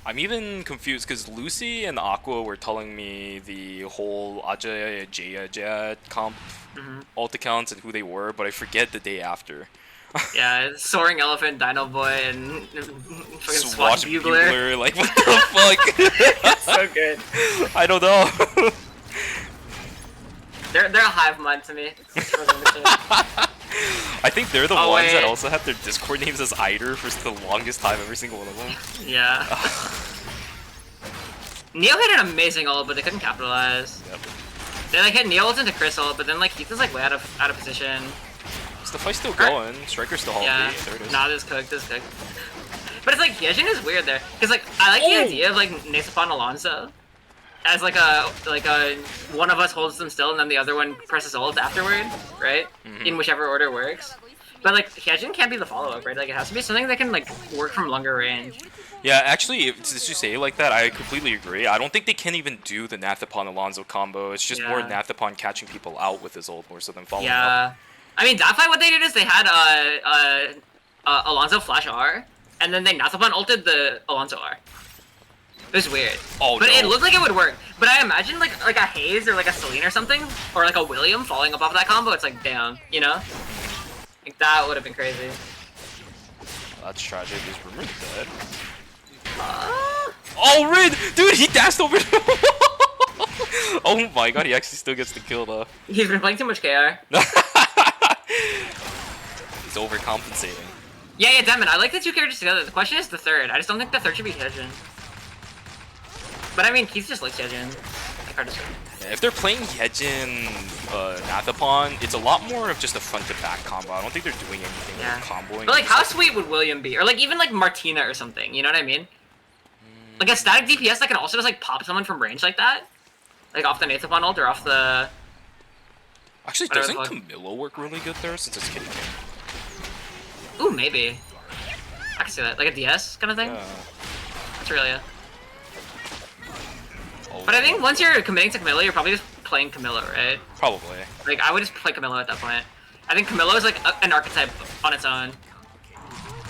I'm even confused because Lucy and Aqua were telling me the whole Ajay Jaya comp alt accounts and who they were, but I forget the day after. Yeah, Soaring Elephant, Dino Boy, and fucking Swatch Bugler. Like, what the fuck? So good. I don't know. They're a hive mind to me. I think they're the Oh, ones that wait. also have their Discord names as Eider for the longest time, every single one of them. Yeah. Neo hit an amazing ult, but they couldn't capitalize. Yep. They like hit Neo ult into Chris ult, but then like Keith is like way out of position. Is the fight still going? Striker's still Yeah. healthy. There it is. Nah, this is cooked. This is cooked. But it's like Hyejin is weird there, cause like I like the idea of like Nasapon Alonso as like a one of us holds them still and then the other one presses ult afterward, right? In whichever order works. But like Hyejin can't be the follow up, right? Like it has to be something that can like work from longer range. Yeah, actually, since you say it like that, I completely agree. I don't think they can even do the Nathapon Alonso combo. It's just more Yeah. Nathapon catching people out with his ult more so than following up. Yeah. I mean, that fight, what they did is they had Alonso flash R, and then they Nathapon ulted the Alonso R. It was weird. Oh, but no. it looked like it would work. But I imagine like a Haze or like a Celine or something, or like a William falling above that combo. It's like damn, you know? Like that would have been crazy. That's tragic. He's rumored dead. Oh, Rin! Dude, he dashed over. Oh my god, he actually still gets the kill though. He's been playing too much KR. He's overcompensating. Yeah, damn it. I like the two characters together. The question is the third. I just don't think the third should be Hyejin. But I mean, Keith just likes Hyejin. Like, hard to say. Yeah, if they're playing Hyejin, Nathapon, it's a lot more of just a front to back combo. I don't think they're doing anything Yeah. like comboing. But like, how sweet would William be? Or like even like Martina or something. You know what I mean? Like a static DPS that can also just like pop someone from range like that, like off the Nathapon ult or off the. Actually, whatever doesn't the fuck. Camilo work really good there since it's Kitty King? Ooh, maybe. I can see that, like a DS kind of thing. Yeah. That's really it. Oh, But I think once you're committing to Camilla, you're probably just playing Camilla, right? probably. Like I would just play Camilla at that point. I think Camilla is like an archetype on its own,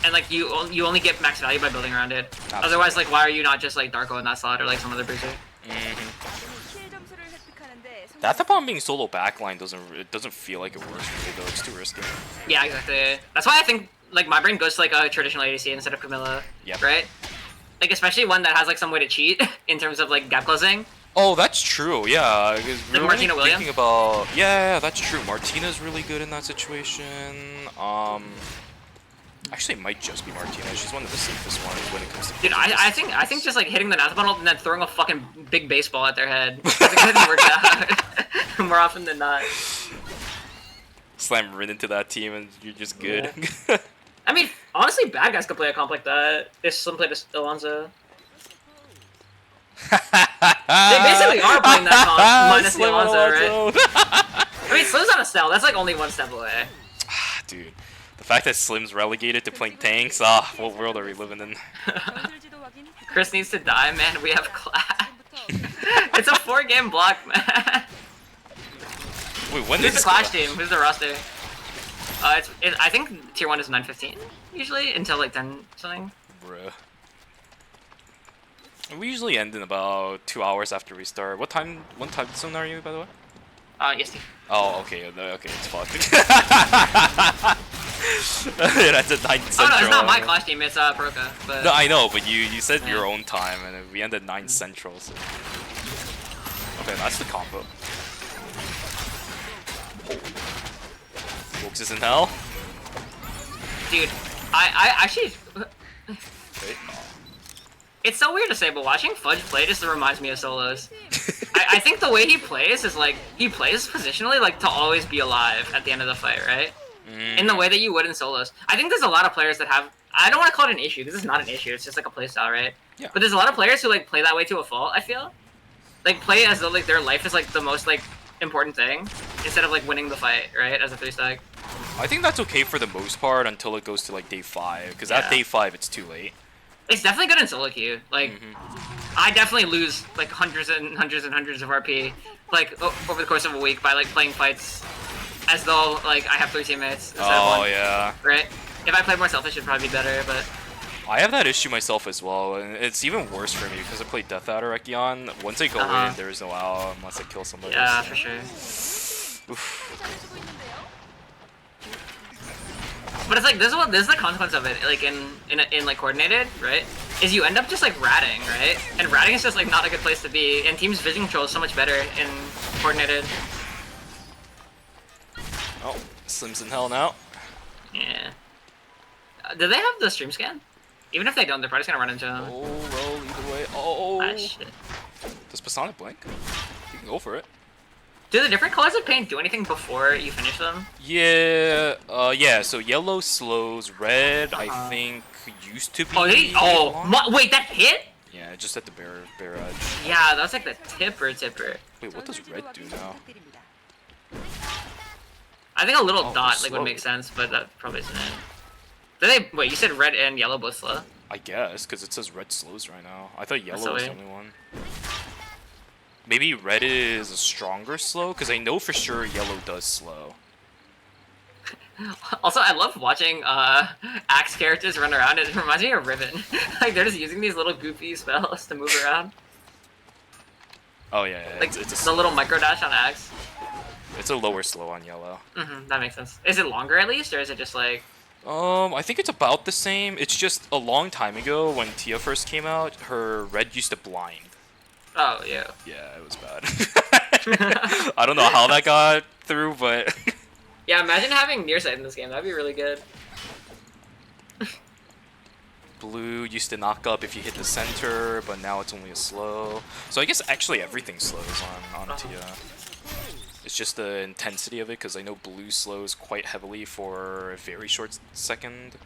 and like you only get max value by building around it. Absolutely. Otherwise, like why are you not just like Darko in that slot or like some other bruiser? Nathapon being solo backline doesn't feel like it works for me though. It's too risky. Yeah, exactly. That's why I think like my brain goes to like a traditional ADC instead of Camilla. Yep. Right? Like especially one that has like some way to cheat in terms of like gap closing. Oh, that's true. Yeah, because Like we're Martina only Williams? thinking about that's true. Martina's really good in that situation. Actually, it might just be Martina. She's one of the safest ones when it comes to. Dude, I think just like hitting the Nathapon ult and then throwing a fucking big baseball at their head. I think that works out more often than not. Slam Rin into that team and you're just good. I mean, honestly, bad guys could play a comp like that. If Slim played Alonso. They basically are playing that comp minus the Slim Alonso, right? Alonso. I mean, Slim's on a cell. That's like only one step away. Dude, the fact that Slim's relegated to playing tanks, what world are we living in? Chris needs to die, man. We have clash. It's a 4-game block, man. Wait, when Who's did the clash team? Who's the roster? I think tier 1 is 9:15 usually until like 10 something. Bruh. We usually end in about 2 hours after we start. What time zone are you, by the way? Yes. Oh, okay, okay, it's fucked. That's at 9 Oh Central. no, it's not my clash team. It's Peroka. But No, I know, but you said Yeah. your own time, and we ended 9 Central, so... Okay, that's the combo. Folks is in hell. dude, I actually. Wait. It's so weird to say, but watching Fudge play just reminds me of Solos. I think the way he plays is like he plays positionally like to always be alive at the end of the fight, right? In the way that you would in Solos. I think there's a lot of players that have. I don't want to call it an issue because it's not an issue. It's just like a playstyle, right? Yeah. But there's a lot of players who like play that way to a fault. I feel like play as though like their life is like the most like important thing instead of like winning the fight, right? As a 3-stack. I think that's okay for the most part until it goes to like day 5, because at Yeah. day 5 it's too late. It's definitely good in solo queue. Like, I definitely lose like hundreds and hundreds and hundreds of RP like over the course of a week by like playing fights as though like I have 3 teammates instead of Oh one. yeah. Right? If I played more selfish, it'd probably be better. But I have that issue myself as well, and it's even worse for me because I play Death Adder Ekion. Once I go in, there is no out unless I kill somebody. yeah, so- for sure. Oof. But it's like this is the consequence of it. Like in like coordinated, right? Is you end up just like ratting, right? And ratting is just like not a good place to be. And team's vision control is so much better in coordinated. Oh, Slim's in hell now. Yeah. Do they have the stream scan? Even if they don't, they're probably just gonna run into him. Oh, roll either way. Oh. Ah, shit. Does Pasonic blink? You can go for it. Do the different colors of paint do anything before you finish them? Yeah, yeah, so yellow slows, red I think used to be... Wait, that hit? Yeah, just at the bare edge. Yeah, that was like the tipper. Wait, what does red do now? I think a little dot slow. would make sense, but that probably isn't it. Wait, you said red and yellow both slow? I guess, because it says red slows right now. I thought yellow So was the only one. Maybe red is a stronger slow, because I know for sure yellow does slow. Also, I love watching Axe characters run around. It reminds me of Riven. Like, they're just using these little goofy spells to move around. Oh yeah, Like, it's the little micro dash on Axe. a lower slow on yellow. That makes sense. Is it longer at least, or is it just like... I think it's about the same. It's just a long time ago when Tia first came out, her red used to blind. Oh, yeah. Yeah, it was bad. I don't know how that got through, but... Yeah, imagine having nearsight in this game. That'd be really good. Blue used to knock up if you hit the center, but now it's only a slow. So I guess actually everything slows on Tia. It's just the intensity of it, because I know blue slows quite heavily for a very short second.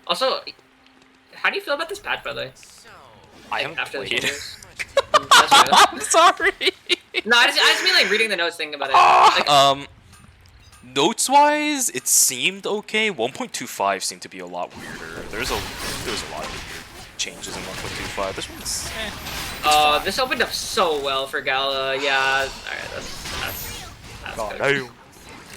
Also, how do you feel about this patch, by the way? I haven't After the played. changes? That's real. I'm sorry. No, I just mean like reading the notes, thinking about it. Like, Notes-wise, it seemed okay. 1.25 seemed to be a lot weirder. There's a lot of weird changes in 1.25. This one's this opened up so well for Gala. Yeah. Alright, that's good.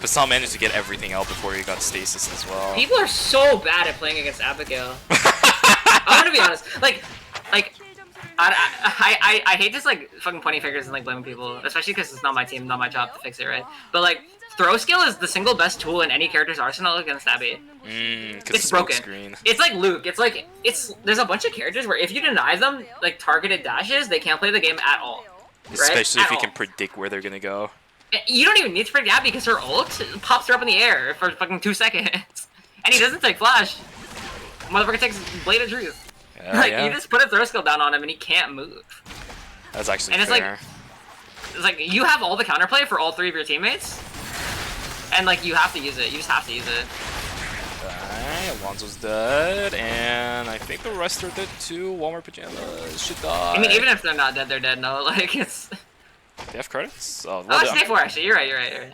Bassam managed to get everything out before he got stasis as well. People are so bad at playing against Abigail. I'm gonna be honest. Like, I hate just like fucking pointing fingers and like blaming people, especially because it's not my team, not my job to fix it, right? But like, throw skill is the single best tool in any character's arsenal against Abby. It's broken. Screen. It's like Luke. It's like there's a bunch of characters where if you deny them like targeted dashes, they can't play the game at all. Especially right? if you can predict where they're gonna go. You don't even need to predict Abby because her ult pops her up in the air for fucking 2 seconds, and he doesn't take flash. Motherfucker takes Blade of Truth. You just put a throw skill down on him and he can't move. That's actually and fair. It's like you have all the counterplay for all 3 of your teammates, and like you have to use it. You just have to use it. Alright, Alonso's dead, and I think the rest are dead too. Walmart pajamas should die. I mean, even if they're not dead, they're dead. No, like it's. They have credits? Oh, it's day 4 actually. You're right.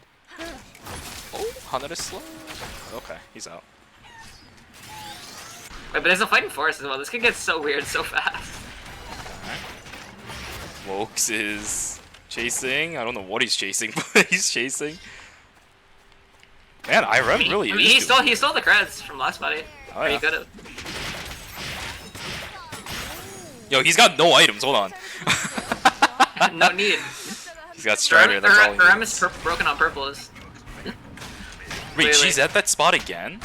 Oh, Hanada is slow. Okay, he's out. Wait, but there's a fighting forest as well. This could get so weird so fast. Alright. Wokes is chasing. I don't know what he's chasing, but he's chasing. Man, Irem really is. He stole the creds from last buddy. Oh, yeah. He could have. Yo, he's got no items. Hold on. No need. He's got Strider. That's all he Irem needs. is broken on purples. Wait, she's at that spot again?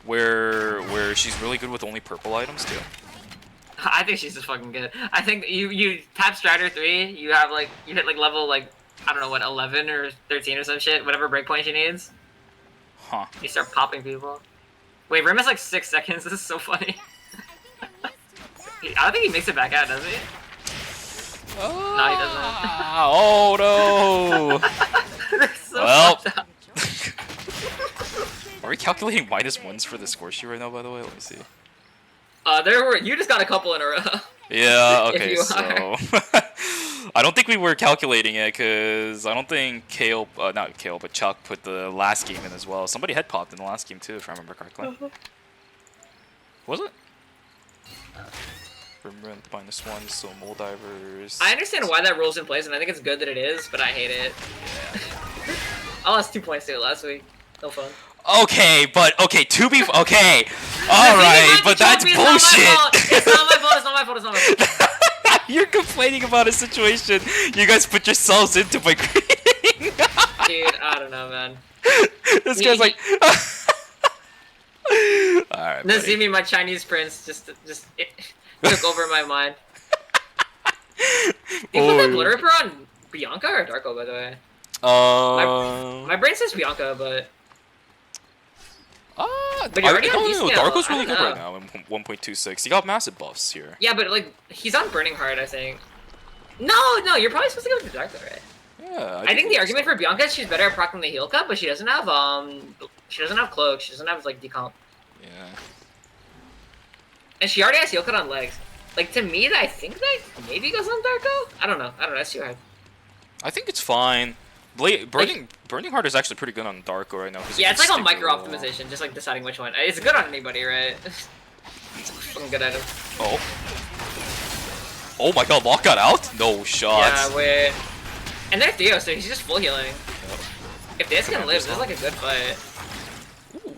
Where she's really good with only purple items too. I think she's just fucking good. I think you tap Strider 3, you have like you hit like level like I don't know what 11 or 13 or some shit, whatever breakpoint she needs. Huh. You start popping people. Wait, Rim is like 6 seconds. This is so funny. I don't think he makes it back out, does he? Oh, No, he doesn't. Oh no! So Well. fucked up. Are we calculating -1s for the score sheet right now, by the way? Let me see. You just got a couple in a row. Yeah, If okay, you so... I don't think we were calculating it, because I don't think Kale, not Kale, but Chuck put the last game in as well. Somebody head popped in the last game too, if I remember correctly. Was it? Remember -1, so Mole Divers... I understand why that rule's in place, and I think it's good that it is, but I hate it. I lost 2 points to it last week. No fun. Okay, but to be okay, all right, but that's bullshit. It's not my fault. It's not my fault. It's not my fault. You're complaining about a situation you guys put yourselves into by creating. Dude, I don't know, man. This guy's like, Alright, Nazimi, my Chinese prince, it took over my mind. Do you put that Blood Ripper on Bianca or Darko, by the way? My brain says Bianca, but you're already I on don't know. D-scale. Darko's really I good don't right now in 1.26. He got massive buffs here. Yeah, but like he's on Burning Heart, I think. No, you're probably supposed to go with the Darko, right? Yeah, I think the argument for Bianca is she's better at proccing the heal cup, but she doesn't have cloak, she doesn't have like decomp. Yeah. And she already has heal cut on legs. Like to me, I think that maybe goes on Darko. I don't know. That's too hard. I think it's fine. Burning Heart is actually pretty good on Darko right now. Yeah, it's like on micro optimization, just like deciding which one. It's good on anybody, right? It's a fucking good item. Oh. Oh my god, Lock got out? No shots. Yeah, wait. And they're Theo, so he's just full healing. Yep. If this can live, this is like a good fight. Ooh.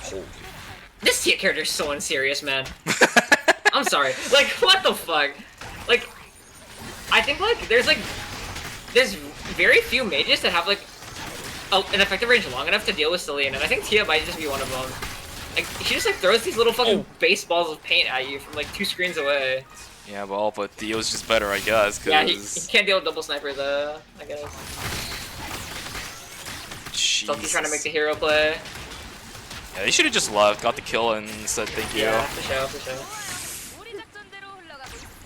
Holy. This Tia character is so unserious, man. I'm sorry. Like, what the fuck? Like, I think like there's very few mages that have like an effective range long enough to deal with Celine, and I think Tia might just be one of them. Like, she just like throws these little fucking baseballs of paint at you from like 2 screens away. Yeah, but Theo's just better, I guess. Cause... Yeah, he can't deal with double sniper though, I guess. Salty's trying to make the hero play. Yeah, they should have just left, got the kill, and said thank you. Yeah, for sure.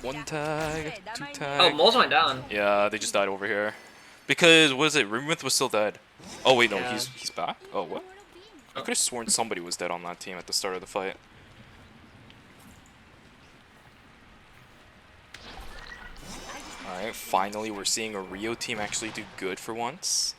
1 tag, 2 tag. Oh, Moles went down. Yeah, they just died over here. Because, what is it? Rumith was still dead. Oh wait, no, Yeah. he's back? Oh, what? I could have sworn somebody was dead on that team at the start of the fight. Alright, finally we're seeing a Rio team actually do good for once.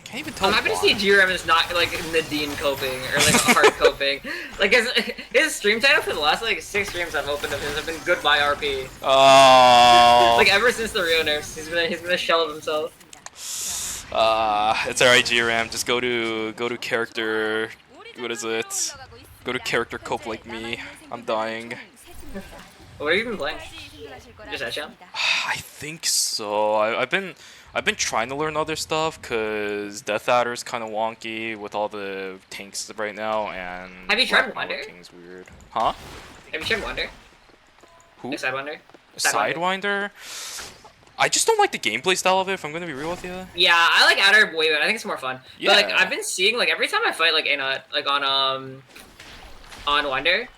Can't even tell I'm happy to why. see GRM is not like Nadine coping or like hard coping. Like his stream title for the last like 6 streams I've opened of his have been goodbye RP. Oh. Like ever since the Rio nerfs, he's been a shell of himself. It's alright, GRM. Just go to character. What is it? Go to character cope like me. I'm dying. What have you been playing? Just Echelon? I think so. I've been trying to learn other stuff because Death Adder's kind of wonky with all the tanks right now, and Have you tried Wonder? King's weird. Huh? Have you tried Wonder? Who? Like Sidewinder? Sidewinder? I just don't like the gameplay style of it, if I'm gonna be real with you. Yeah, I like Adder way better. I think it's more fun. Yeah. But like I've been seeing like every time I fight like Anut, like on Wonder,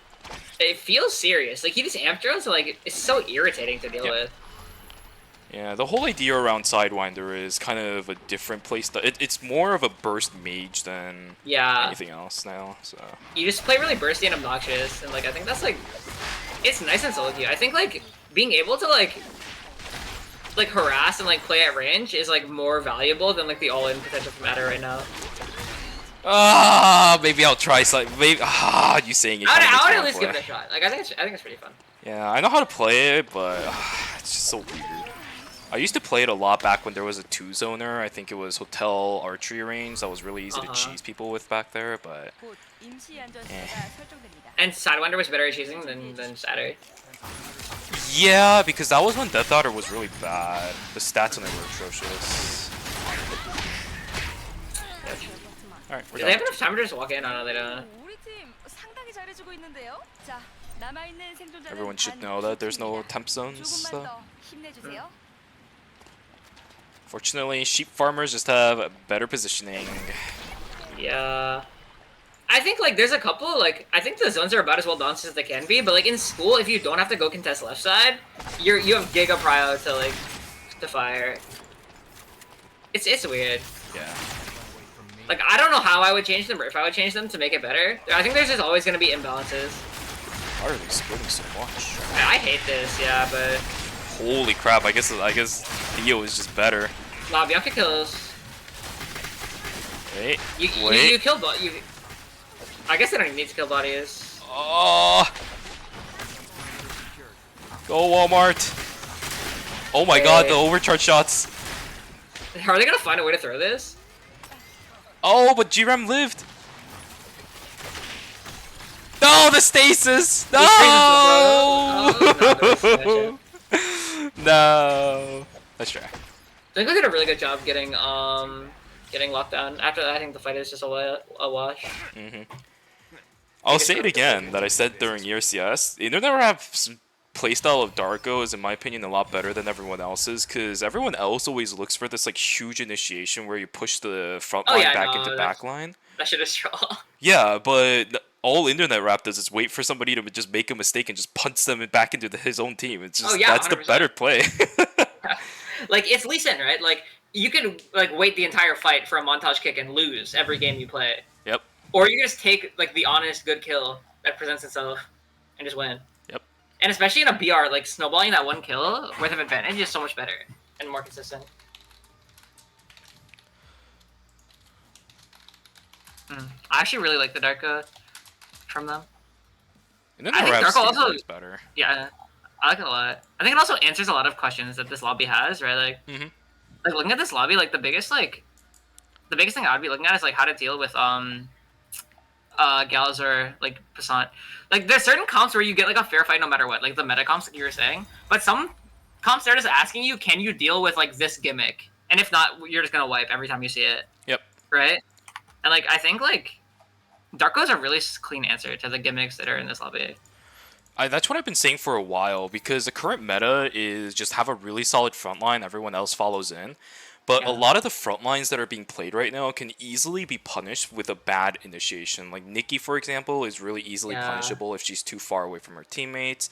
it feels serious. Like he just amp drones, so like it's so irritating to deal with. Yeah, the whole idea around Sidewinder is kind of a different playstyle. It's more of a burst mage than anything else now. So you just play really bursty and obnoxious, and like I think that's like it's nice and solo queue. I think like being able to like harass and like play at range is like more valuable than like the all-in potential from Adder right now. Maybe I'll try something. Maybe you saying it. I would at least give it a shot. Like I think it's pretty fun. Yeah, I know how to play it, but it's just so weird. I used to play it a lot back when there was a 2-zoner. I think it was Hotel Archery Range that was really easy to cheese people with back there, but And Sidewinder was better at cheesing than Adder. Yeah, because that was when Death Adder was really bad. The stats on it were atrocious. Alright, we're Do they have enough time to just walk in? No, they don't. Everyone should know that there's no temp zones. So. Fortunately, sheep farmers just have better positioning. Yeah. I think like there's a couple like I think the zones are about as well balanced as they can be, but like in school, if you don't have to go contest left side, you have giga prio to fire. It's weird. Yeah. Like I don't know how I would change them or if I would change them to make it better. I think there's just always gonna be imbalances. Why are they splitting so much? I hate this, yeah, but holy crap! I guess Theo is just better. nah, Bianca kills. Wait. You kill you. I guess I don't even need to kill bodies. Oh. Go Walmart. Oh my god, the overcharge shots. Are they gonna find a way to throw this? Oh, but GRAM lived. No, the stasis. No. Oh, no, No. Let's try. think we did a really good job getting locked down. After that, I think the fight is just a wash. I'll say it again that I said during ERCS. The Internet Rap's playstyle of Darko is, in my opinion, a lot better than everyone else's, because everyone else always looks for this like huge initiation where you push the front line back into back line. That shit is troll. Yeah, but all Internet Rap does is wait for somebody to just make a mistake and just punch them back into his own team. It's just that's 100%. The better play. Like, it's Lee Sin, right? Like, you can like wait the entire fight for a montage kick and lose every game you play. Yep. Or you can just take like the honest good kill that presents itself and just win. Yep. And especially in a BR, like snowballing that one kill worth of advantage is so much better and more consistent. I actually really like the Darko from them. And then I think Darko also is better. Yeah, I like it a lot. I think it also answers a lot of questions that this lobby has, right? Like, like looking at this lobby, like the biggest thing I would be looking at is like how to deal with gals or like Passant. Like there's certain comps where you get like a fair fight no matter what, like the meta comps like you were saying. But some comps they're just asking you, can you deal with like this gimmick? And if not, you're just gonna wipe every time you see it. Yep. Right? And like I think like Darko's a really clean answer to the gimmicks that are in this lobby. That's what I've been saying for a while, because the current meta is just have a really solid front line, everyone else follows in. But a lot of the front lines that are being played right now can easily be punished with a bad initiation. Like Nikki, for example, is really easily punishable if she's too far away from her teammates.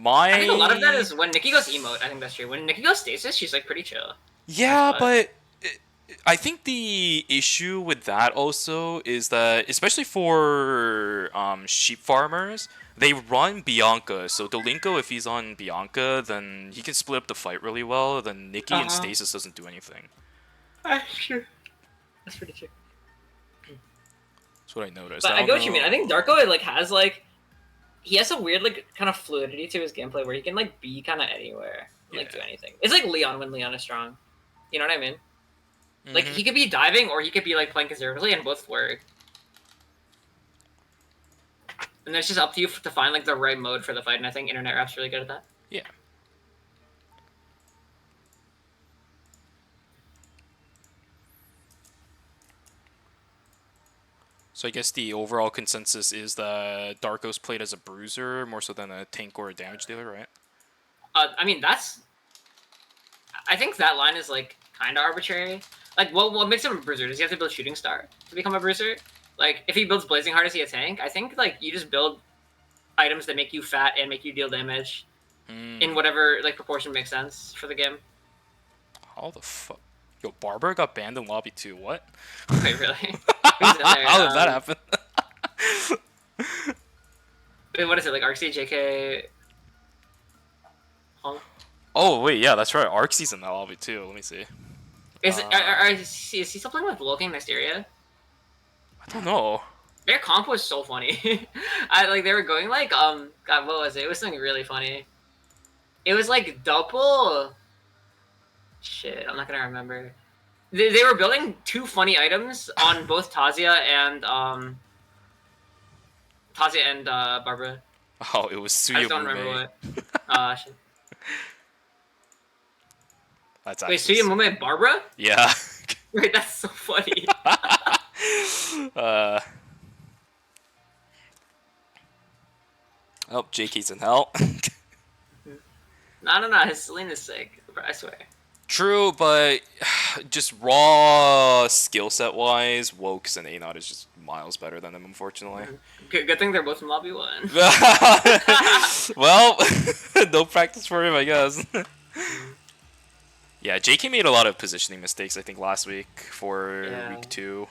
I think a lot of that is when Nikki goes emote. I think that's true. When Nikki goes stasis, she's like pretty chill. Yeah, but I think the issue with that also is that, especially for sheep farmers, they run Bianca. So Dolinko, if he's on Bianca, then he can split up the fight really well. Then Nikki and Stasis doesn't do anything. That's true. That's pretty true. That's what I noticed. But I get what you mean. I think Darko like has like he has a weird like kind of fluidity to his gameplay where he can like be kind of anywhere, and, like do anything. It's like Leon when Leon is strong. You know what I mean? Like he could be diving or he could be like playing conservatively, and both work. And then it's just up to you to find like the right mode for the fight, and I think Internet Rap's really good at that. Yeah. So I guess the overall consensus is that Darko's played as a bruiser more so than a tank or a damage dealer, right? I mean I think that line is like kind of arbitrary. Like, what makes him a bruiser? Does he have to build Shooting Star to become a bruiser? Like, if he builds Blazing Heart, is he a tank? I think, like, you just build items that make you fat and make you deal damage in whatever, like, proportion makes sense for the game. How the fuck? Yo, Barbara got banned in Lobby 2, what? Wait, really? Who's in there? How did that happen? Wait, what is it, like, Arxie, JK... Huh? Oh, wait, yeah, that's right. Arxie's in that Lobby too, let me see. Is he still playing with Looking Mysteria? I don't know. Their comp was so funny. They were going like God, what was it? It was something really funny. It was like double. Shit, I'm not gonna remember. They were building two funny items on both Tazia and Barbara. Oh, it was Suya. I just don't remember what. Shit. That's wait, Suya Mume and Barbara? Yeah. Wait, that's so funny. Oh, JK's in hell. No, his Selene is sick. I swear. True, but just raw skill set wise, Wokes and A0 is just miles better than them, unfortunately. Good thing they're both in Lobby 1. Well, no practice for him, I guess. Yeah, JK made a lot of positioning mistakes, I think, last week for week 2.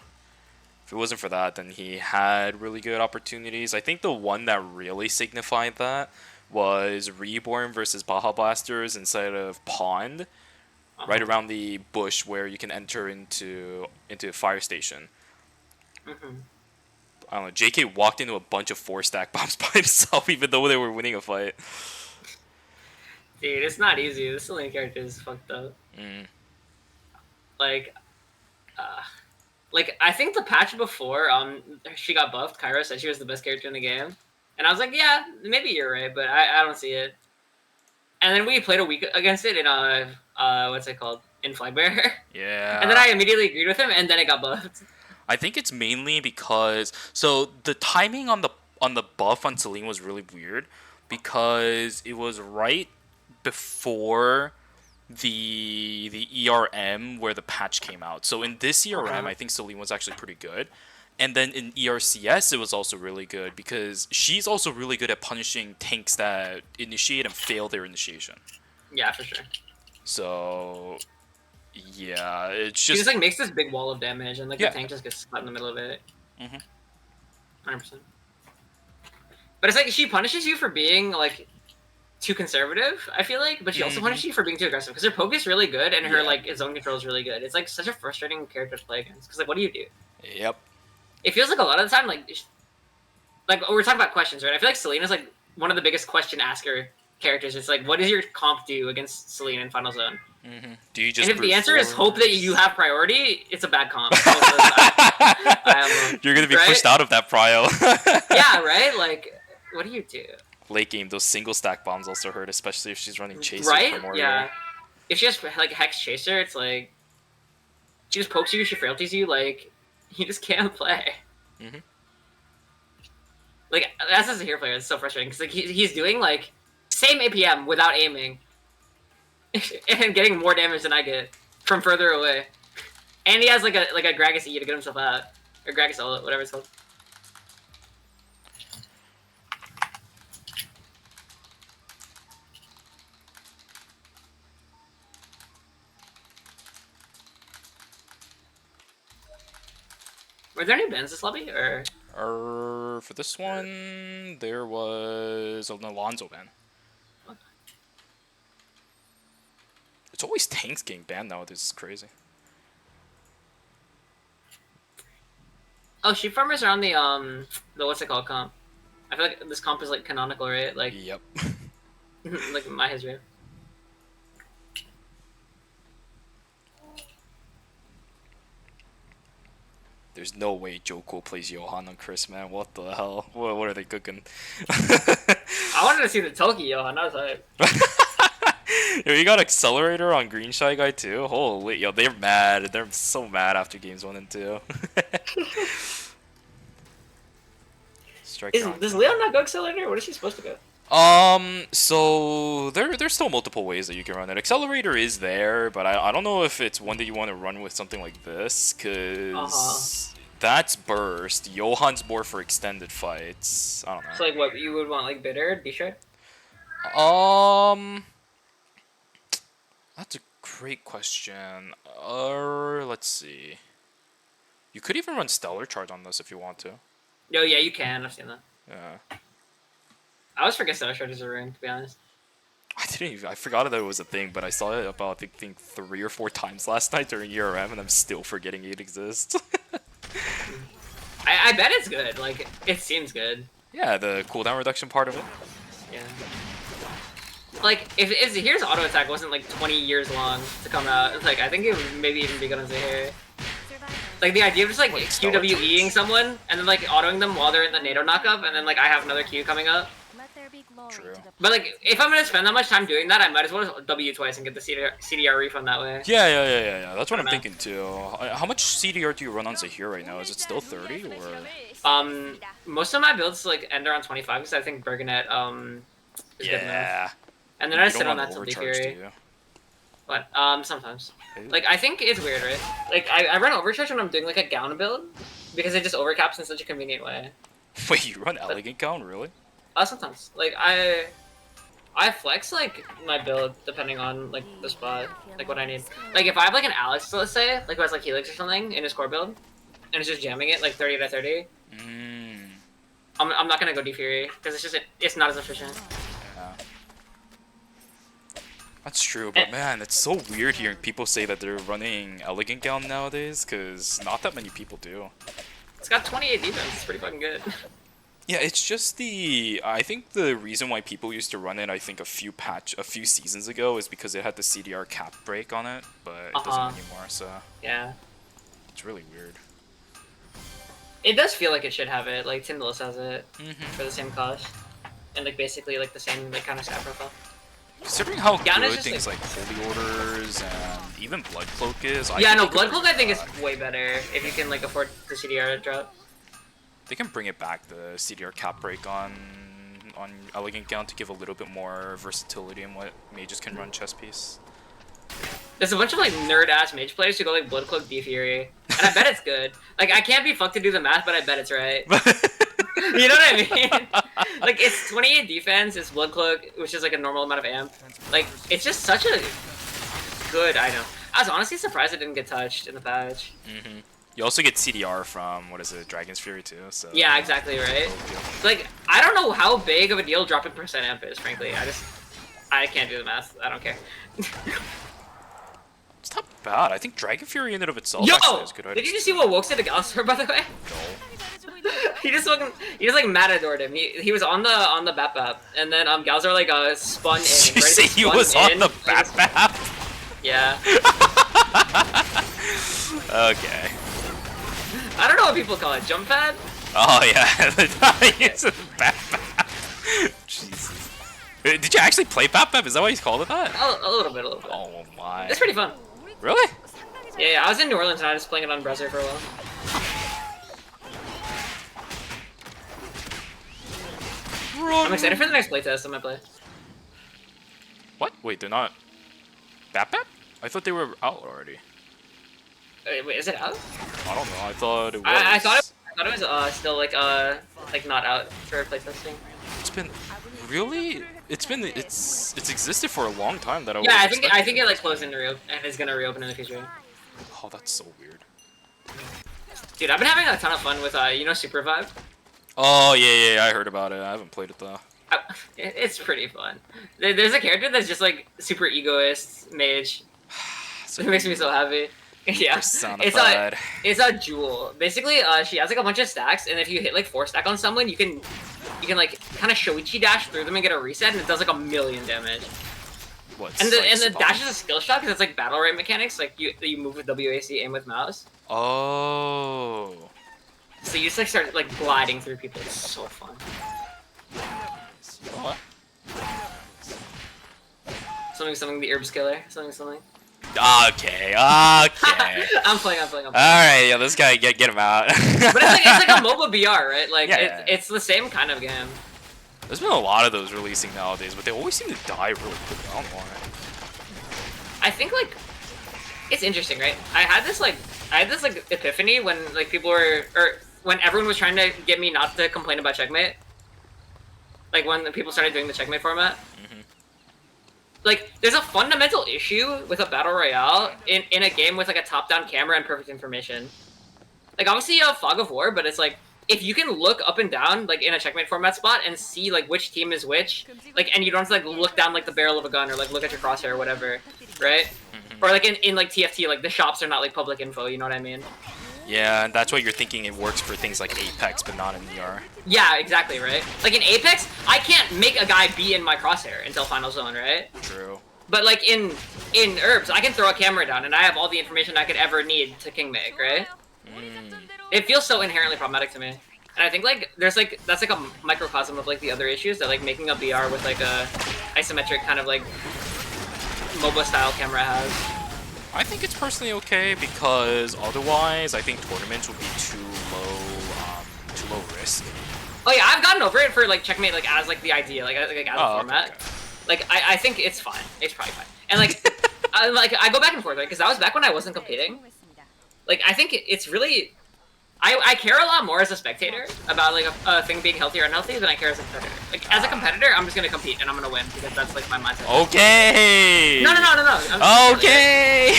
If it wasn't for that, then he had really good opportunities. I think the one that really signified that was Reborn versus Baja Blasters inside of Pond, right around the bush where you can enter into a fire station. I don't know, JK walked into a bunch of 4-stack bombs by himself, even though they were winning a fight. Dude, it's not easy. This Selene character is fucked up. Like, I think the patch before she got buffed, Kyra said she was the best character in the game. And I was like, yeah, maybe you're right, but I don't see it. And then we played a week against it in, what's it called? in Flag Bearer. Yeah. And then I immediately agreed with him, and then it got buffed. I think it's mainly because the timing on the buff on Celine was really weird because it was right before the ERM where the patch came out. So in this ERM, I think Celine was actually pretty good. And then in ERCS, it was also really good because she's also really good at punishing tanks that initiate and fail their initiation. Yeah, for sure. So, yeah, it's She just... just like makes this big wall of damage, and like Yeah. the tank just gets caught in the middle of it. 100%. But it's like she punishes you for being like too conservative, I feel like, but she also punishes you for being too aggressive because her poke is really good and her like zone control is really good. It's like such a frustrating character to play against because like what do you do? Yep. It feels like a lot of the time like we're talking about questions, right? I feel like Selena's like one of the biggest question asker characters. It's like what does your comp do against Selena in Final Zone? Do you just? And if the answer is hope that you have priority, it's a bad comp. You're gonna be pushed out of that prio. Yeah, right. Like, what do you do? Late game, those single stack bombs also hurt, especially if she's running chaser. Right? Yeah. If she has like Hex Chaser, it's like she just pokes you, she frailties you, like you just can't play. Like as a hero player, it's so frustrating because like he's doing like same APM without aiming, and getting more damage than I get from further away, and he has like a Gragas E to get himself out, or Gragas ult, whatever it's called. Were there any bans this lobby, or? For this one, there was an Alonzo ban. It's always tanks getting banned nowadays. It's crazy. Oh, sheep farmers are on the what's it called comp? I feel like this comp is like canonical, right? Like Yep. like my history. There's no way Joko plays Johan on Chris, man. What the hell? What are they cooking? I wanted to see the Toki Johan. I was like, Yo, you got Accelerator on Green Shy Guy too? Holy, yo, they're mad. They're so mad after games 1 and 2. does Leon not go Accelerator? What is she supposed to go? So there's still multiple ways that you can run it. Accelerator is there, but I don't know if it's one that you want to run with something like this, cause that's burst. Johan's more for extended fights. I don't know. So like, what you would want, like Bitter, D-Shred? That's a great question. Let's see. You could even run Stellar Charge on this if you want to. No, yeah, you can. I've seen that. Yeah. I always forget Stellar Charge is a rune, to be honest. I forgot that it was a thing, but I saw it about I think 3 or 4 times last night during URM, and I'm still forgetting it exists. I bet it's good. Like, it seems good. Yeah, the cooldown reduction part of it. Yeah. Like, if Zahir's auto attack wasn't like 20 years long to come out, it's like I think it would maybe even be good on Zahir. Like the idea of just like QWEing someone and then like autoing them while they're in the NATO knockup, and then like I have another Q coming up. True. But like, if I'm gonna spend that much time doing that, I might as well W twice and get the CDR refund that way. Yeah. That's what I'm thinking too. How much CDR do you run on Zahir right now? Is it still 30 or? Most of my builds like end around 25 because I think Burgonet is good enough. And then I sit on that till Fury. But sometimes. Like I think it's weird, right? Like I run Overcharge when I'm doing like a gown build because it just overcaps in such a convenient way. Wait, you run Elegant Gown, really? Sometimes. Like I flex like my build depending on like the spot, like what I need. Like if I have like an Alex, let's say, like who has like Helix or something in his core build, and it's just jamming it like 30 to 30. I'm not gonna go D-Fury because it's not as efficient. Yeah. That's true, but man, it's so weird hearing people say that they're running Elegant Gown nowadays, because not that many people do. It's got 28 defense, it's pretty fucking good. Yeah, it's just I think the reason why people used to run it, I think a few seasons ago, is because it had the CDR cap break on it, but it doesn't anymore, so... Yeah. It's really weird. It does feel like it should have it, like Tindalus has it, for the same cost. And like basically like the same like kind of stat profile. Considering how Gallon is good just, things like Holy Orders and even Blood Cloak is, Yeah, no, think Blood Cloak I think is way better if you can like afford the CDR drop. they can bring it back, the CDR cap break on Elegant Gown, to give a little bit more versatility in what mages can run chess piece. There's a bunch of like nerd ass mage players who go like Blood Cloak D Fury, and I bet it's good. Like I can't be fucked to do the math, but I bet it's right. You know what I mean? Like it's 28 defense, it's Blood Cloak, which is like a normal amount of amp. Like it's just such a good item. I was honestly surprised it didn't get touched in the patch. You also get CDR from, what is it, Dragon's Fury too, so... Yeah, exactly, right? Like, I don't know how big of a deal dropping percent amp is, frankly. I can't do the math. I don't care. It's not bad. I think Dragon Fury in and of itself Yo! actually is good. Did you just see what Woke did to Galsor, by the way? No. he just like matadored him. He was on the Bap, and then Galsor like spun in. Did you say he was on the Bap? Yeah. Okay. I don't know what people call it. Jump pad? Oh yeah, it's a Bap. Jesus. Did you actually play Bap? Is that why you called it that? A little bit. Oh my. It's pretty fun. Really? Yeah, I was in New Orleans and I was playing it on browser for a while. I'm excited for the next playtest I'm gonna play. What? Wait, they're not... Bap? I thought they were out already. Wait, is it out? I don't know, I thought it was. I thought it was still like not out for playtesting. It's been... Really? It's existed for a long time that I was... Yeah, I think it like closed and is gonna reopen in the future. Oh, that's so weird. Dude, I've been having a ton of fun with you know Super Vibe? Oh, yeah, I heard about it. I haven't played it though. It's pretty fun. There's a character that's just like super egoist mage. It makes me so happy. Yeah, it's a jewel. Basically, she has like a bunch of stacks, and if you hit like 4 stack on someone, you can like kind of Shoichi dash through them and get a reset, and it does like 1,000,000 damage. What? And the dash is a skill shot because it's like battle rate mechanics. Like you move with WAC, aim with mouse. Oh. So you just like start like gliding through people. It's so fun. What? Something the herbs killer. Something. Okay. I'm playing. Alright, yeah, this guy, get him out. But it's like a MOBA BR, right? Like Yeah. it's the same kind of game. There's been a lot of those releasing nowadays, but they always seem to die really quickly. I don't know why. I think like it's interesting, right? I had this epiphany when like people were when everyone was trying to get me not to complain about Checkmate. Like when the people started doing the Checkmate format. Like, there's a fundamental issue with a battle royale in a game with like a top-down camera and perfect information. Like, obviously you have Fog of War, but it's like, if you can look up and down, like, in a Checkmate format spot and see, like, which team is which, like, and you don't have to, like, look down, like, the barrel of a gun or, like, look at your crosshair or whatever, right? Or, like, in like, TFT, like, the shops are not, like, public info, you know what I mean? Yeah, and that's why you're thinking it works for things like Apex, but not in ER. Yeah, exactly, right? Like, in Apex, I can't make a guy be in my crosshair until Final Zone, right? True. But, like, in Herbs, I can throw a camera down and I have all the information I could ever need to king make, right? It feels so inherently problematic to me. And I think, like, that's like a microcosm of, like, the other issues that, like, making a BR with, like, a isometric kind of, like, MOBA-style camera has. I think it's personally okay, because otherwise, I think tournaments would be too low risk. Oh yeah, I've gotten over it for, like, Checkmate, like, as, like, the idea, like as a format. Okay. Like, I think it's fine. It's probably fine. And, like, I go back and forth, right? Because that was back when I wasn't competing. Like, I think it's really... I care a lot more as a spectator about, like, a thing being healthy or unhealthy than I care as a competitor. Like, as a competitor, I'm just gonna compete and I'm gonna win because that's, like, my mindset. Okay! No. Okay!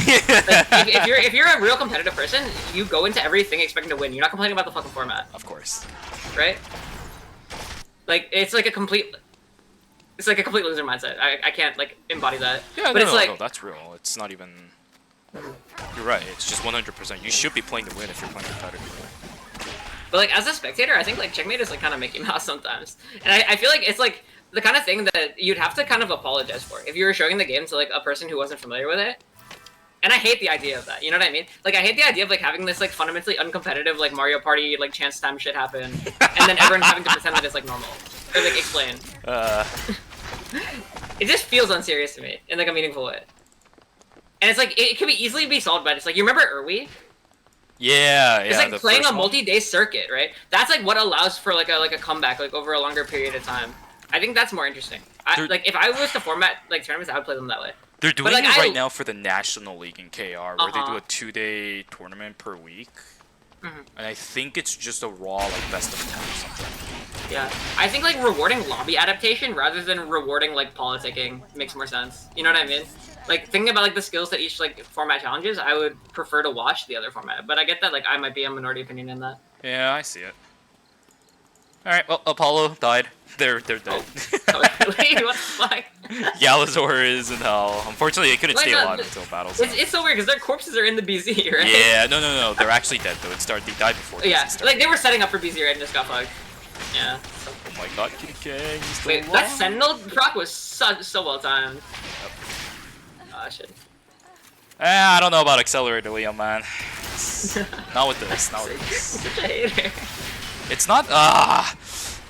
Like, if you're a real competitive person, you go into everything expecting to win. You're not complaining about the fucking format. Of course. Right? Like, it's like a complete loser mindset. I can't, like, embody that. Yeah, but no, that's real. It's not even... You're right, it's just 100%. You should be playing to win if you're playing competitively. But, like, as a spectator, I think, like, Checkmate is, like, kind of Mickey Mouse sometimes. And I feel like it's, like, the kind of thing that you'd have to kind of apologize for if you were showing the game to, like, a person who wasn't familiar with it. And I hate the idea of that, you know what I mean? Like, I hate the idea of, like, having this, like, fundamentally uncompetitive, like, Mario Party, like, chance time shit happen, and then everyone having to pretend that it's, like, normal. Or, like, explain. It just feels unserious to me in like a meaningful way. And it's like it can easily be solved by just like you remember Irwi? Yeah, It's like playing a multi-day circuit, right? That's like what allows for like a comeback like over a longer period of time. I think that's more interesting. Like if I was to format like tournaments, I would play them that way. They're doing like, it right now for the National League in KR, where they do a 2-day tournament per week. And I think it's just a raw like best of 10 or something. Yeah, I think like rewarding lobby adaptation rather than rewarding like politicking makes more sense. You know what I mean? Like thinking about like the skills that each like format challenges, I would prefer to watch the other format. But I get that like I might be a minority opinion in that. Yeah, I see it. All right, well Apollo died. They're dead. Oh, really? What the fuck? Yalazor is in hell. Unfortunately, they couldn't stay alive until battle. It's so weird because their corpses are in the BZ, right? Yeah, no. They're actually dead though. They died before. Yeah, like they were setting up for BZ right and just got fucked. Yeah. So. Oh my god, Kitty King. Wait, alive? That Sentinel proc was so well timed. Yep. Oh shit. I don't know about Accelerator, Liam, man. Not with this. Not with this. Such a hater. It's not.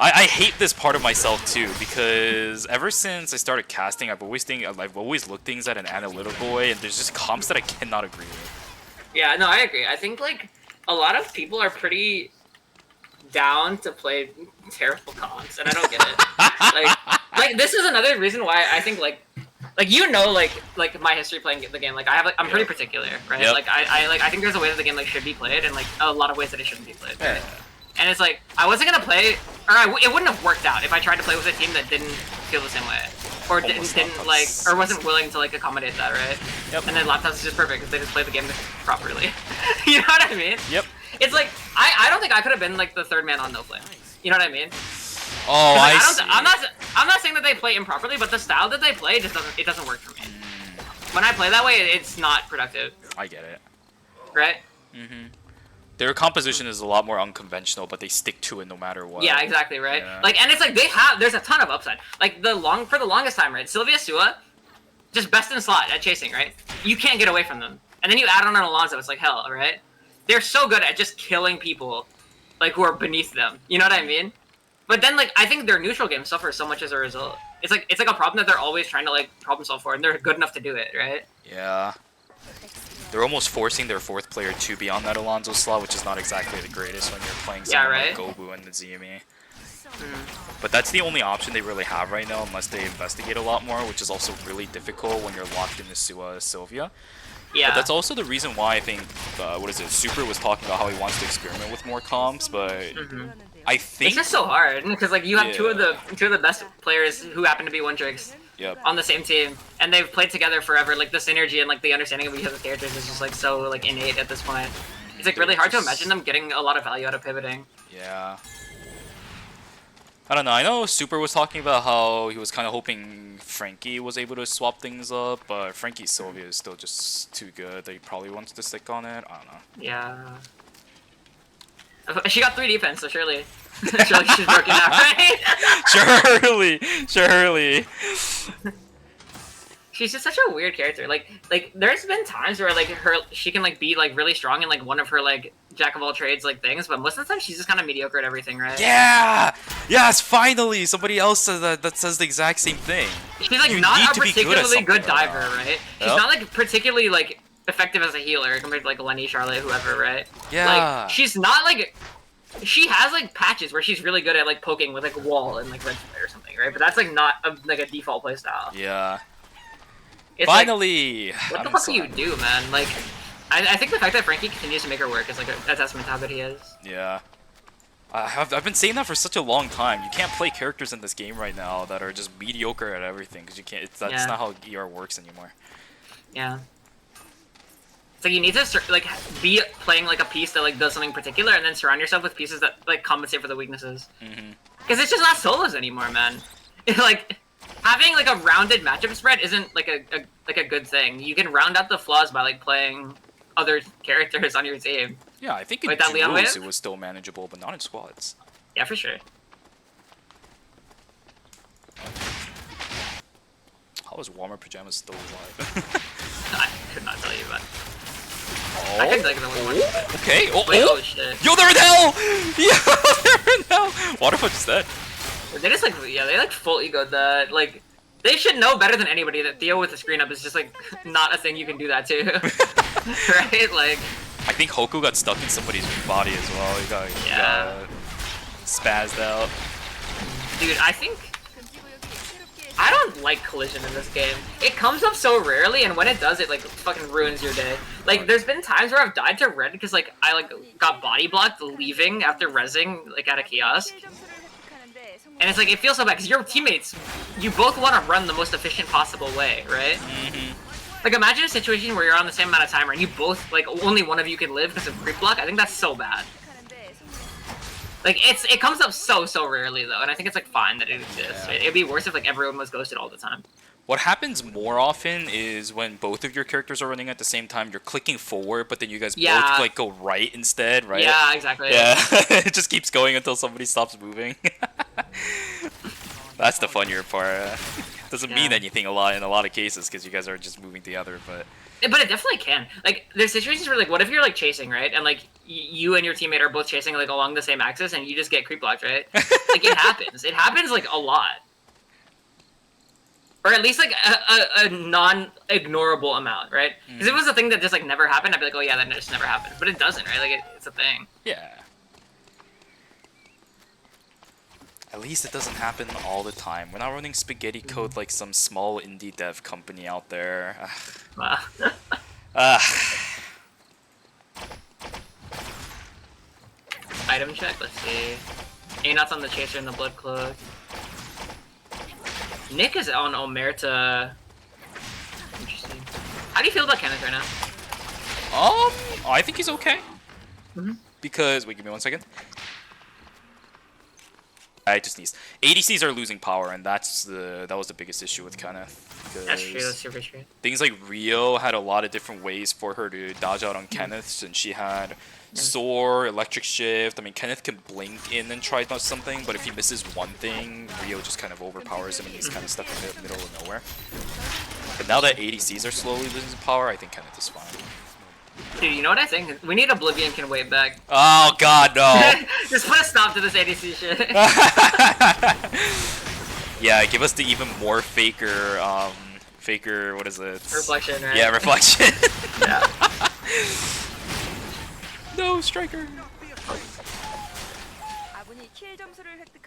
I hate this part of myself too, because ever since I started casting, I've always looked things at an analytical way, and there's just comps that I cannot agree with. Yeah, no, I agree. I think like a lot of people are pretty down to play terrible comps, and I don't get it. like this is another reason why I think like you know like my history playing the game. Like I'm pretty particular, right? Yep. Like I think there's a way that the game like should be played, and like a lot of ways that it shouldn't be played. Right? Yeah. And it's like, I wasn't gonna play, or it wouldn't have worked out if I tried to play with a team that didn't feel the same way. Or didn't like, or wasn't willing to like accommodate that, right? Yep. And then Laptops is just perfect because they just play the game properly. You know what I mean? Yep. It's like, I don't think I could have been like the third man on No Flame. You know what I mean? Oh, I see. I'm not saying that they play improperly, but the style that they play just doesn't work for me. When I play that way, it's not productive. I get it. Right? Their composition is a lot more unconventional, but they stick to it no matter what. Yeah, exactly, right? Yeah. Like, and it's like there's a ton of upside. Like, for the longest time, right? Sylvia Sua, just best in slot at chasing, right? You can't get away from them. And then you add on an Alonso, it's like hell, right? They're so good at just killing people, like, who are beneath them. You know what I mean? But then, like, I think their neutral game suffers so much as a result. It's like a problem that they're always trying to, like, problem solve for, and they're good enough to do it, right? Yeah. They're almost forcing their fourth player to be on that Alonso slot, which is not exactly the greatest when you're playing someone like Gobu and the ZME. But that's the only option they really have right now, unless they investigate a lot more, which is also really difficult when you're locked into Sylvia. Yeah. But that's also the reason why I think, Super was talking about how he wants to experiment with more comps, but I think... It's just so hard, because like you have two of the best players who happen to be one tricks. Yep. On the same team, and they've played together forever. Like the synergy and like the understanding of each other's characters is just like so like innate at this point. It's like really hard to imagine them getting a lot of value out of pivoting. Yeah. I don't know. I know Super was talking about how he was kind of hoping Frankie was able to swap things up, but Frankie's Sylvia is still just too good that he probably wants to stick on it. I don't know. Yeah. She got 3 defense, so surely she's working out, right? Surely. She's just such a weird character. Like there's been times where like she can like be like really strong in like one of her like jack of all trades like things, but most of the time she's just kind of mediocre at everything, right? Yeah. Yes. Finally, somebody else says that says the exact same thing. She's like not a particularly good diver, right? She's not like particularly like effective as a healer compared to like Lenny, Charlotte, whoever, right? Yeah. Like she's not like. She has like patches where she's really good at like poking with like a wall and like red flare or something, right? But that's like not a default playstyle. Yeah. It's finally. Like, what the fuck do you do, man? Like, I think the fact that Frankie continues to make her work is like a testament to how good he is. Yeah. I've been saying that for such a long time. You can't play characters in this game right now that are just mediocre at everything because you can't. That's not how ER works anymore. Yeah. It's like you need to like be playing like a piece that like does something particular, and then surround yourself with pieces that like compensate for the weaknesses. Because it's just not solos anymore, man. Like having like a rounded matchup spread isn't like a good thing. You can round out the flaws by like playing other characters on your team. Yeah, I think in duos it was still manageable, but not in squads. Yeah, for sure. How is Warmer Pajamas still alive? I could not tell you, but. Oh. I couldn't think of the one. Okay. Wait, oh shit. Yo, they're in hell! Yo, they're in hell! Water Punch is dead. They just like, yeah, they like full egoed that. Like, They should know better than anybody that Theo with the screen up is just like not a thing you can do that to. Right? Like I think Hoku got stuck in somebody's body as well. He got spazzed out. Dude, I don't like collision in this game. It comes up so rarely, and when it does, it like fucking ruins your day. Like, there's been times where I've died to red because like I like got body blocked leaving after rezzing like at a kiosk, and it's like it feels so bad because your teammates, you both want to run the most efficient possible way, right? Mm-hmm. Like, imagine a situation where you're on the same amount of timer and you both like only one of you can live because of creep block. I think that's so bad. Like, it comes up so rarely, though, and I think it's, like, fine that it exists. Yeah. It'd be worse if, like, everyone was ghosted all the time. What happens more often is when both of your characters are running at the same time, you're clicking forward, but then you guys both, like, go right instead, right? Yeah, exactly. Yeah, it just keeps going until somebody stops moving. That's the funnier part. Doesn't mean anything in a lot of cases, because you guys are just moving together, but... But it definitely can. Like, there's situations where, like, what if you're, like, chasing, right? And, like, you and your teammate are both chasing, like, along the same axis, and you just get creep blocked, right? Like, it happens. It happens, like, a lot. Or at least, like, a non-ignorable amount, right? Because if it was a thing that just, like, never happened, I'd be like, oh, yeah, that just never happened. But it doesn't, right? Like, it's a thing. Yeah. At least it doesn't happen all the time. We're not running spaghetti code like some small indie dev company out there. Wow. Item check, let's see. Anot's on the Chaser and the Blood Cloak. Nick is on Omerta. Interesting. How do you feel about Kenneth right now? I think he's okay. Because, wait, give me 1 second. I just sneezed. ADCs are losing power, and that was the biggest issue with Kenneth. That's true, that's super true. Things like Rio had a lot of different ways for her to dodge out on Kenneth, and she had Soar, Electric Shift. I mean, Kenneth can blink in and try something, but if he misses one thing, Rio just kind of overpowers him, and he's kind of stuck in the middle of nowhere. But now that ADCs are slowly losing power, I think Kenneth is fine. Dude, you know what I think? We need Oblivion can wait back. Oh god, no. Just put a stop to this ADC shit. Yeah, give us the even more faker, what is it? Reflection, right? Yeah, reflection. Yeah. No, Striker.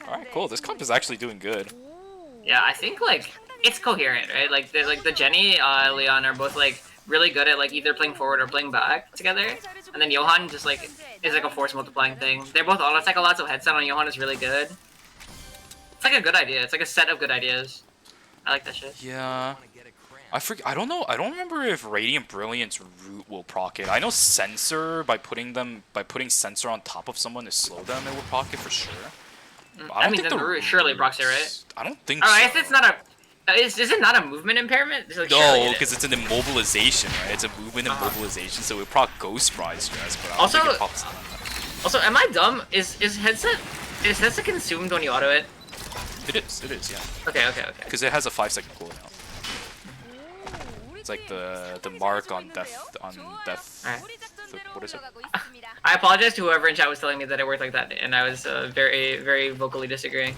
Alright, cool. This comp is actually doing good. Yeah, I think, like, it's coherent, right? Like, the Jenny, Leon are both, like, really good at, like, either playing forward or playing back together. And then Johan just, like, is, like, a force multiplying thing. They're both auto-attack a lot, so headset on Johan is really good. It's, like, a good idea. It's, like, a set of good ideas. I like that shit. Yeah. I don't know. I don't remember if Radiant Brilliance root will proc it. I know Sensor by putting Sensor on top of someone to slow them, it will proc it for sure. I mean, the root surely procs it, right? I don't think so. so. I guess it's not a... Is it not a movement impairment? Like, no, because it's an immobilization, right? It's a movement immobilization, so it proc Ghost Rise stress, but I don't think it pops down. Also, am I dumb? Is headset consumed when you auto it? It is, yeah. Okay. Because it has a 5-second cooldown. It's like the mark on death Right. What is it? I apologize to whoever in chat was telling me that it worked like that, and I was very, very vocally disagreeing.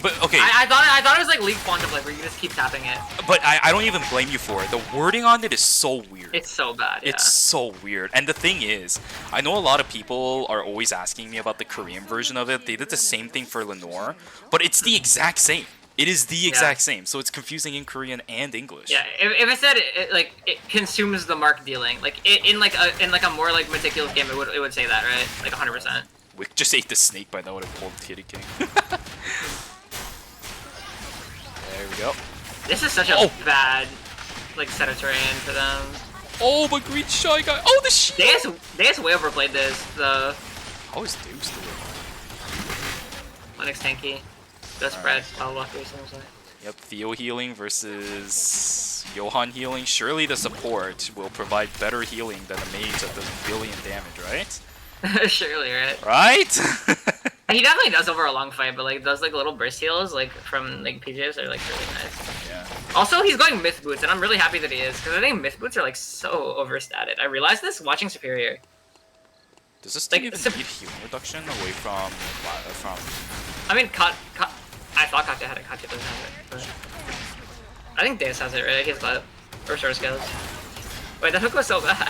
But okay. I thought it was like League Quantum, like where you just keep tapping it. But I don't even blame you for it. The wording on it is so weird. It's so bad. Yeah. It's so weird. And the thing is, I know a lot of people are always asking me about the Korean version of it. They did the same thing for Lenore, but it's the exact same. It is the exact same, so it's confusing in Korean and English. Yeah, if I said it consumes the mark dealing, like in a more like meticulous game, it would say that, right? Like 100%. Wick just ate the snake by that would have pulled Kitty King. There we go. This is such a bad like set of terrain for them. Oh, but Green Shy Guy. Oh, the shield. They just way overplayed this. How is Deuce doing? Linux tanky. The spread, Yep, Theo healing versus Johan healing. Surely the support will provide better healing than a mage that does a billion damage, right? Surely, right? Right? He definitely does over a long fight, but like those like little burst heals like from like PJs are like really nice. Yeah. Also, he's going myth boots, and I'm really happy that he is because I think myth boots are like so overstated. I realized this watching Superior. Does this thing even need healing reduction away from? I mean, I thought Katya had it. Katya doesn't have it. But... I think Deus has it, right? He has Gleb. Or Sword Scales. Wait, that hook was so bad.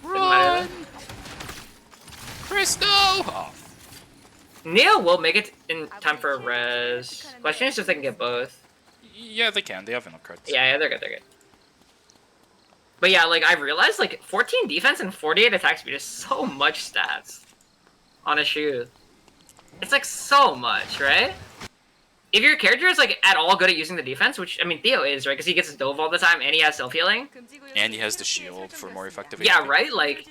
Didn't matter though. Christo! Oh, Neo will make it in time for a res. Question is if they can get both. yeah, they can. They have enough cards. Yeah, they're good, they're good. But yeah, like, I realized, like, 14 defense and 48 attack speed is so much stats on a Shu. It's, like, so much, right? If your character is, like, at all good at using the defense, which, I mean, Theo is, right? Because he gets his dove all the time, and he has self-healing. And he has the shield for more effective Yeah, HP. right? Like,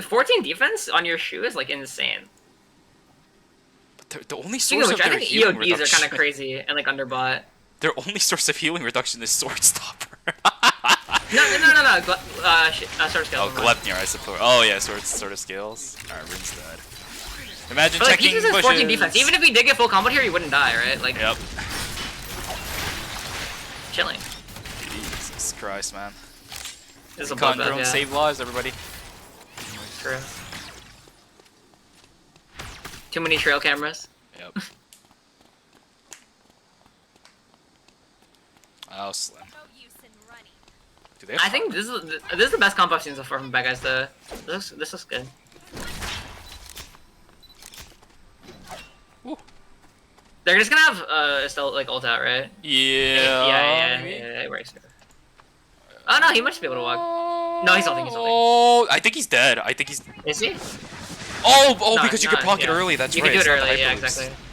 14 defense on your Shu is, like, insane. The only Speaking source of of which, I their think healing EODs are reduction... kind of crazy and, like, underbought. Their only source of healing reduction is Sword Stopper. No. Sword Scales. Oh, Glepnir, I suppose. Oh yeah, Sword of Scales. Alright, Rin's dead. Imagine But, like, checking he uses bushes. 14 defense. Even if he did get full combo here, he wouldn't die, right? Like, Yep. chilling. Jesus Christ, man. This is a Recon bloodbath, drone yeah. save lives, everybody. True. Too many trail cameras. Yep. Oh, Slim. Do they have I think this is the best comp I've seen so far from bad guys. This looks good. Ooh. They're just gonna have still like ult out, right? Yeah. Yeah. It works. Oh no, he might just be able to walk. No, he's ulting. He's ulting. Oh, I think he's dead. I think he's. Is he? Oh, No, because you could proc it yeah. early. That's you right. You can do it's it not the early. Yeah, hyper boost. exactly.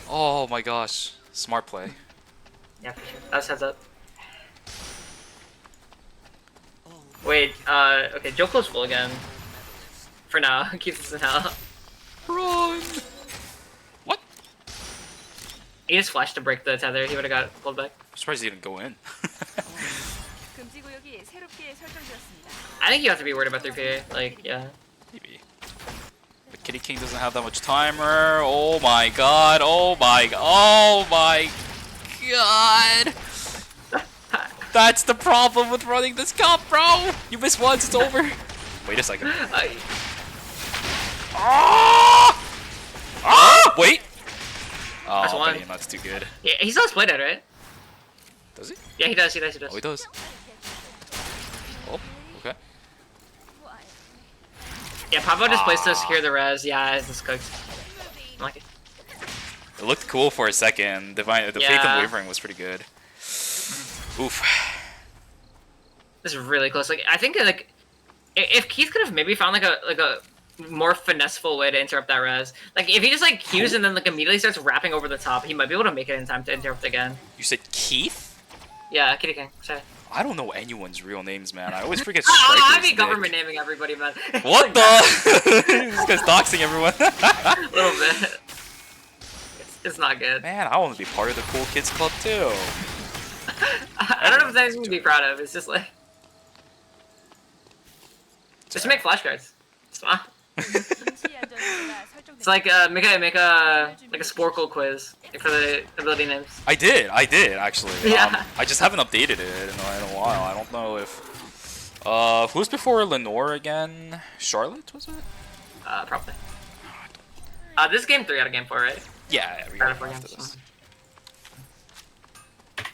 Oh my gosh, smart play. Yeah, for sure. That's heads up. Wait, okay, Joko's full again. For now, keep this in hell. Run! What? He just flashed to break the tether, he would've got pulled back. I'm surprised he didn't go in. I think you have to be worried about 3PA, like, yeah. Maybe. The Kitty King doesn't have that much timer. Oh my god. Oh my god. Oh my god. That's the problem with running this comp, bro. You miss once, it's over. Wait a second. Ah! Ah! Wait. Oh, That's one. damn, that's too good. Yeah, he still has Play Dead, right? Does he? Yeah, he does. Oh, he does. Oh, okay. Yeah, Papa just plays to secure the res. Yeah, it's just cooked. I like it. It looked cool for a second. The Faith Yeah. and Wavering was pretty good. Oof. This is really close. Like, I think like if Keith could have maybe found like a more finesseful way to interrupt that res. Like if he just like Qs and then like immediately starts rapping over the top, he might be able to make it in time to interrupt again. You said Keith? Yeah, Kitty King. Sorry. I don't know anyone's real names, man. I always forget I Striker's be nick. government naming everybody, man. What the? This guy's doxing everyone. A little bit. It's not good. Man, I want to be part of the cool kids club too. I don't know if there's anything to be proud of. It's just like just make flashcards. It's fine. It's like make a Sporkle quiz for the ability names. I did actually. Yeah. I just haven't updated it in a while. I don't know if who's before Lenore again? Charlotte, was it? Probably. This is game 3 out of game 4, right? Yeah, we Out got of 4 after games. this.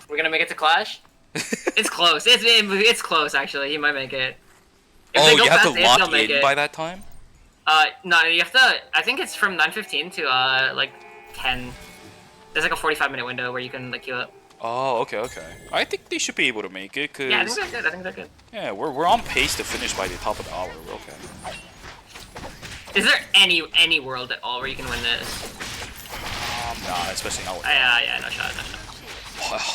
We're gonna make it to Clash. It's close. It's close actually. He might make it. If they Oh, go you have fast, to they'll lock make in it. by that time? No, you have to. I think it's from 9:15 to like 10. There's like a 45-minute window where you can like queue up. Oh, okay. I think they should be able to make it, cause Yeah, I think they're good. yeah, we're on pace to finish by the top of the hour. We're okay. Is there any world at all where you can win this? Nah, especially not with Yeah, no shot.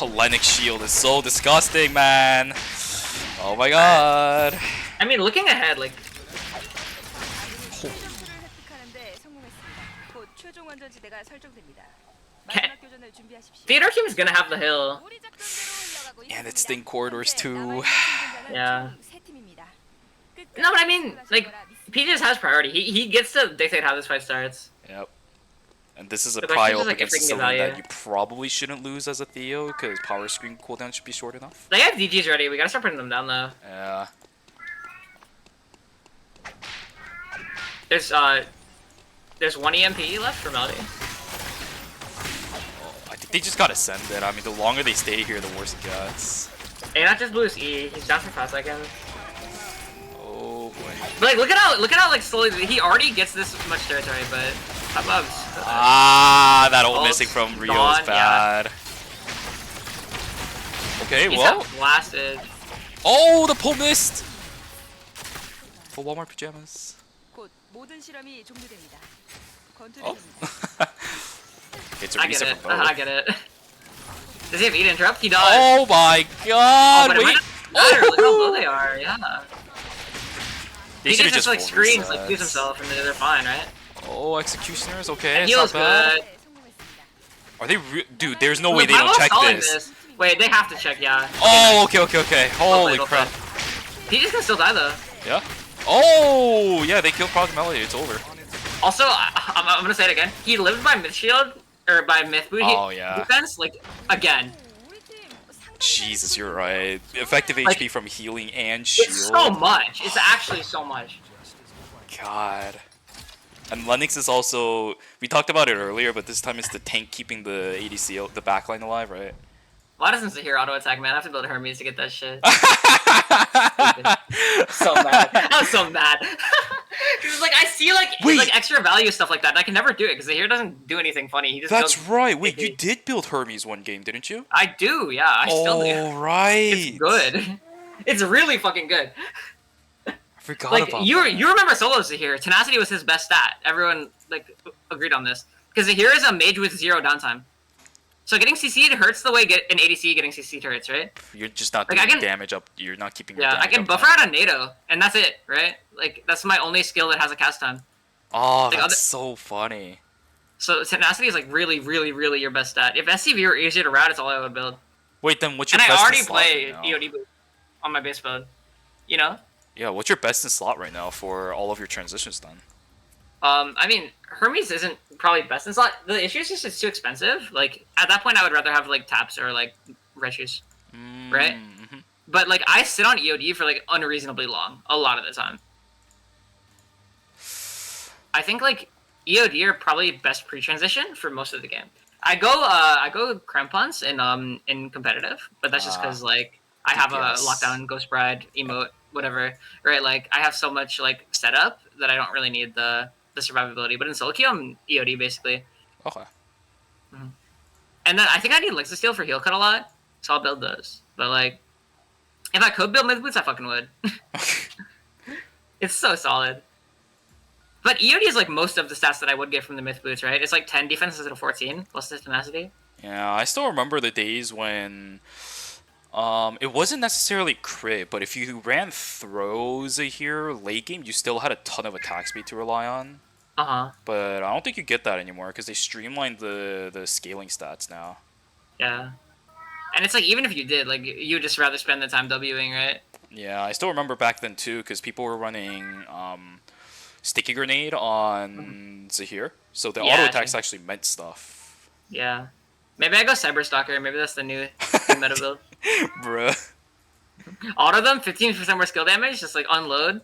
Oh, Lennox Shield is so disgusting, man. Oh my god. I mean, looking ahead, like Theodore team is gonna have the hill. And it's Sting Corridors too. Yeah. No, but I mean, like, P just has priority. He gets to dictate how this fight starts. Yep. And this is a The question prio is, up like, if against they can get someone that value. you probably shouldn't lose as a Theo, because power screen cooldown should be short enough. They have DGs ready. We gotta start putting them down though. Yeah. There's one EMP left for Melody. Oh, I think they just got ascended. I mean, the longer they stay here, the worse it gets. Hey, not just Blue's E. He's down for 5 seconds. Oh boy. But like, look at how like slowly he already gets this much territory, but above. Ah, that ult missing Ult's from Rio gone, is bad. Okay, He's well. got blasted. Oh, the pull missed. For Walmart pajamas. 곧 모든 실험이 종료됩니다. Oh. It's a I get reset it. from both. I get it. Does he have E to interrupt? He does. Oh my god! but it Wait. might not matter. Look how low they are. Yeah. They He should've just like full screens, like resets. leaves himself, and they're fine, right? Oh, executioners. Okay, And it's not heals bad. good. Are they? Dude, there's no way Look, they don't Pablo's check calling this. Wait, they have to check, yeah. Oh, okay. Holy Go crap. He just can still die though. Yeah. Oh, yeah. They killed Project Melody. It's over. Also, I'm gonna say it again. He lived by myth shield or by myth boot. Oh, yeah. Defense, like again. Jesus, you're right. Effective Like, HP from healing and shield. It's so much. It's actually so much. God. And Lennox is also. We talked about it earlier, but this time it's the tank keeping the ADC, the backline alive, right? Why doesn't Zahir auto attack, man? I have to build Hermes to get that shit. So mad. I'm so mad. Cause like I see like extra value stuff like that, and I can never do it because Zahir doesn't do anything funny. He just That's builds right. Wait, you AP. did build Hermes one game, didn't you? I do, yeah. I still do. Oh, right. It's good. It's really fucking good. I forgot Like about you that. remember solo Zahir. Tenacity was his best stat. Everyone like agreed on this. Because Zahir is a mage with 0 downtime. So getting CC'd hurts the way an ADC getting CC'd hurts, right? You're just not Like, doing I can- damage up. You're not keeping your Yeah, I damage can up buffer time. out a NATO, and that's it, right? Like that's my only skill that has a cast time. Oh, like, that's other- so funny. So tenacity is like really, really, really your best stat. If SCV were easier to route, it's all I would build. Wait, then what's your And I best already in slot play right now? EOD boot on my base build. You know? Yeah, what's your best in slot right now for all of your transitions done? I mean, Hermes isn't probably best in slot. The issue is just it's too expensive. Like at that point, I would rather have like taps or like red shoes, right? Mm-hmm. But like I sit on EOD for like unreasonably long a lot of the time. I think like EOD are probably best pre-transition for most of the game. I go crampons in competitive, but that's just because like I have a DPS. lockdown, ghost bride, emote, whatever, right? Like I have so much like setup that I don't really need the survivability. But in solo queue, I'm EOD basically, Okay. and then I think I need Lexus Steel for heal cut a lot, so I'll build those. But like, if I could build myth boots, I fucking would. It's so solid. But EOD is like most of the stats that I would get from the myth boots, right? It's like 10 defense instead of 14 plus the tenacity. Yeah, I still remember the days when it wasn't necessarily crit, but if you ran throws here late game, you still had a ton of attack speed to rely on. But I don't think you get that anymore because they streamlined the scaling stats now. Yeah. And it's like even if you did, like you would just rather spend the time Wing, right? Yeah, I still remember back then too because people were running sticky grenade on Zahir, so the Yeah, auto attacks actually meant stuff. Yeah. Maybe I go Cyberstalker. Maybe that's the new meta build. Bruh. Auto them, 15% more skill damage, just like unload.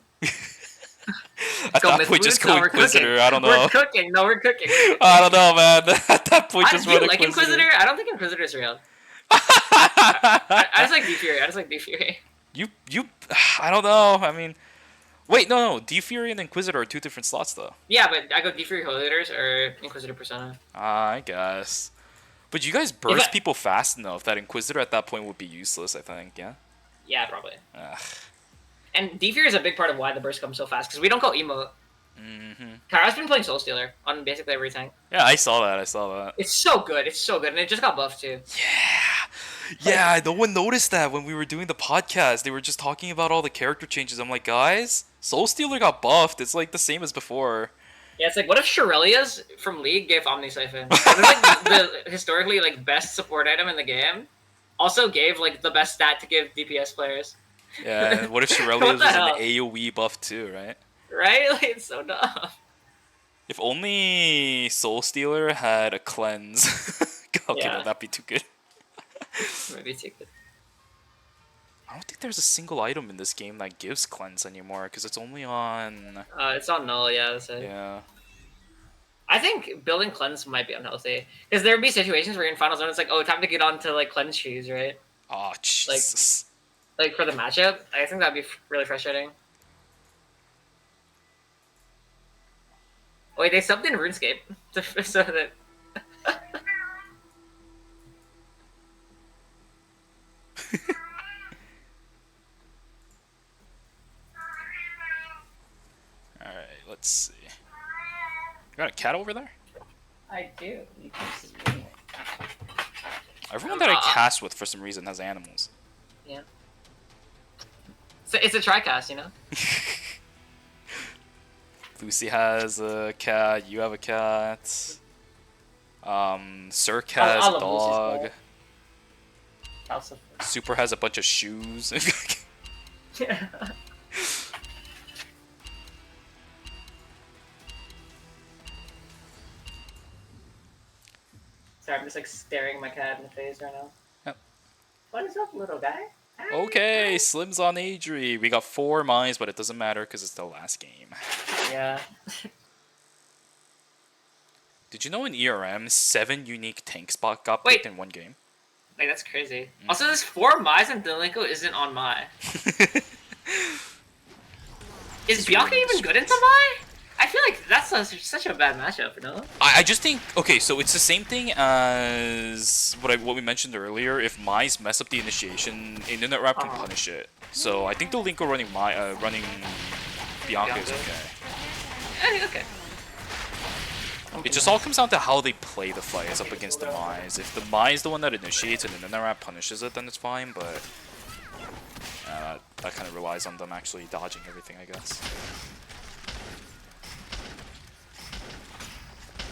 At Go that myth point, just boots? go No, we're Inquisitor. cooking. I don't know. We're cooking. No, we're cooking. I don't know, man. At that point, just Do you run like Inquisitor. Inquisitor? I don't think Inquisitor's real. I just like D-Fury. I just like D-Fury. You, I don't know. I mean, wait, no. D-Fury and Inquisitor are two different slots, though. Yeah, but I go D-Fury Holy Leaders or Inquisitor Persona. I guess. But you guys burst people fast enough that Inquisitor at that point would be useless, I think, yeah? Yeah, probably. Ugh. And D-Fury is a big part of why the burst comes so fast, because we don't go emote. Mm-hmm. Kyra's been playing Soul Stealer on basically every tank. Yeah, I saw that. It's so good, and it just got buffed too. Yeah, no one noticed that when we were doing the podcast. They were just talking about all the character changes. I'm like, guys, Soul Stealer got buffed. It's like the same as before. Yeah, it's like, what if Shirelia's from League gave Omni Siphon? It was like the historically like best support item in the game. Also gave like the best stat to give DPS players. Yeah, and what if Shirelia's What was the an hell? AoE buff too, right? Right? Like, it's so dumb. If only Soul Stealer had a cleanse. Okay, Yeah. no, that'd be too good. Maybe too good. I don't think there's a single item in this game that gives cleanse anymore because it's only on. It's on null, yeah, that's it. Yeah. I think building cleanse might be unhealthy because there would be situations where you're in final zone, it's like, oh, time to get on to like cleanse trees, right? Oh Jesus. Like for the matchup, I think that'd be really frustrating. Wait, they subbed in RuneScape so that. All right, let's see. You got a cat over there? I do. You can see me. Everyone that I cast with for some reason has animals. Yeah. So it's a tricast, you know. Lucy has a cat. You have a cat. Cirque has a dog. Super has a bunch of shoes. Yeah. Sorry, I'm just like staring my cat in the face right now. Yep. What is up, little guy? Okay, Slim's on Adri. We got 4 mines, but it doesn't matter because it's the last game. Yeah. Did you know in ERM, 7 unique tank spot got picked in one game? Like, that's crazy. Also, there's 4 Mai's and Delinko isn't on Mai. Is Bianca even good into Mai? I feel like that's such a bad matchup, no? I just think, okay, so it's the same thing as what we mentioned earlier. If Mai's mess up the initiation, Internet Rap can punish it. So I think Delinko running Bianca is okay. Okay. It just all comes down to how they play the fights up against the Mai's. If the Mai's the one that initiates and Internet Rap punishes it, then it's fine, but that kind of relies on them actually dodging everything, I guess.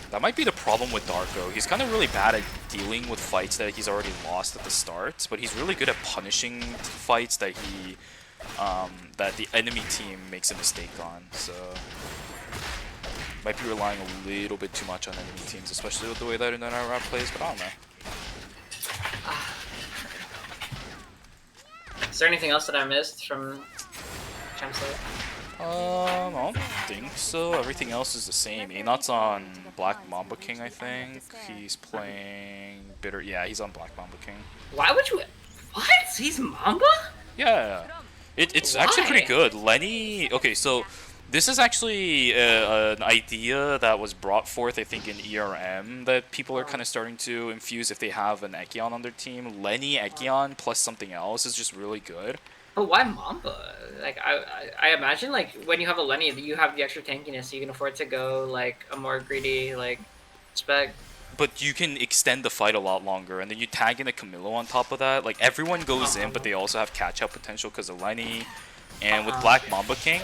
That might be the problem with Darko. He's kind of really bad at dealing with fights that he's already lost at the start, but he's really good at punishing fights that that the enemy team makes a mistake on. So might be relying a little bit too much on enemy teams, especially with the way that Internet Rap plays. But I don't know. Is there anything else that I missed from Chancellor? I don't think so. Everything else is the same. Anot's on Black Mamba King, I think. He's playing Bitter. Yeah, he's on Black Mamba King. Why would you? What? He's Mamba? Yeah. It's actually pretty good. Lenny. Okay, so this is actually an idea that was brought forth, I think, in ERM that people are kind of starting to infuse if they have an Ekion on their team. Lenny, Ekion, plus something else is just really good. But why Mamba? Like, I imagine, like, when you have a Lenny, you have the extra tankiness, so you can afford to go, like, a more greedy, like, spec. But you can extend the fight a lot longer, and then you tag in a Camilo on top of that. Like, everyone goes in, but they also have catch-up potential because of Lenny. And with Black Mamba King...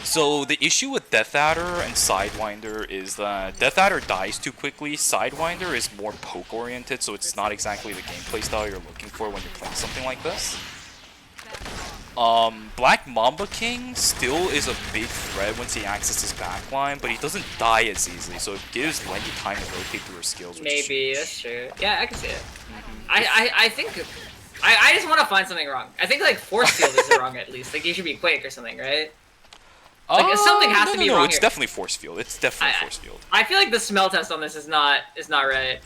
So, the issue with Death Adder and Sidewinder is that Death Adder dies too quickly. Sidewinder is more poke-oriented, so it's not exactly the gameplay style you're looking for when you're playing something like this. Black Mamba King still is a big threat once he accesses backline, but he doesn't die as easily, so it gives Lenny time to rotate through her skills. Maybe, that's true. Yeah, I can see it. I think... I just want to find something wrong. I think, like, Force Field is wrong, at least. Like, you should be Quake or something, right? Like, something has to be wrong No, it's here. definitely Force Field. It's definitely Force Field. I feel like the smell test on this is not right.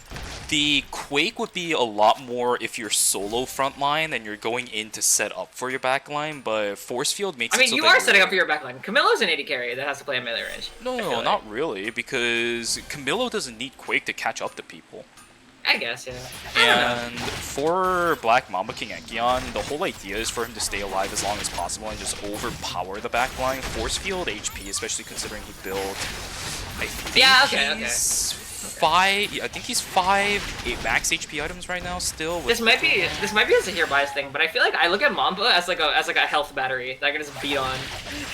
The Quake would be a lot more if you're solo frontline and you're going in to set up for your backline, but Force Field makes it so I mean, you are setting up for your backline. Camilo's an AD carry that has to play a melee range. No, not really, because Camilo doesn't need Quake to catch up to people. I guess, yeah. And for Black Mamba King Ekion, the whole idea is for him to stay alive as long as possible and just overpower the backline. Force Field HP, especially considering he built... I think he's 5 max HP items right now still. This might be a Zahir bias thing, but I feel like I look at Mamba as like a health battery that I can just beat on.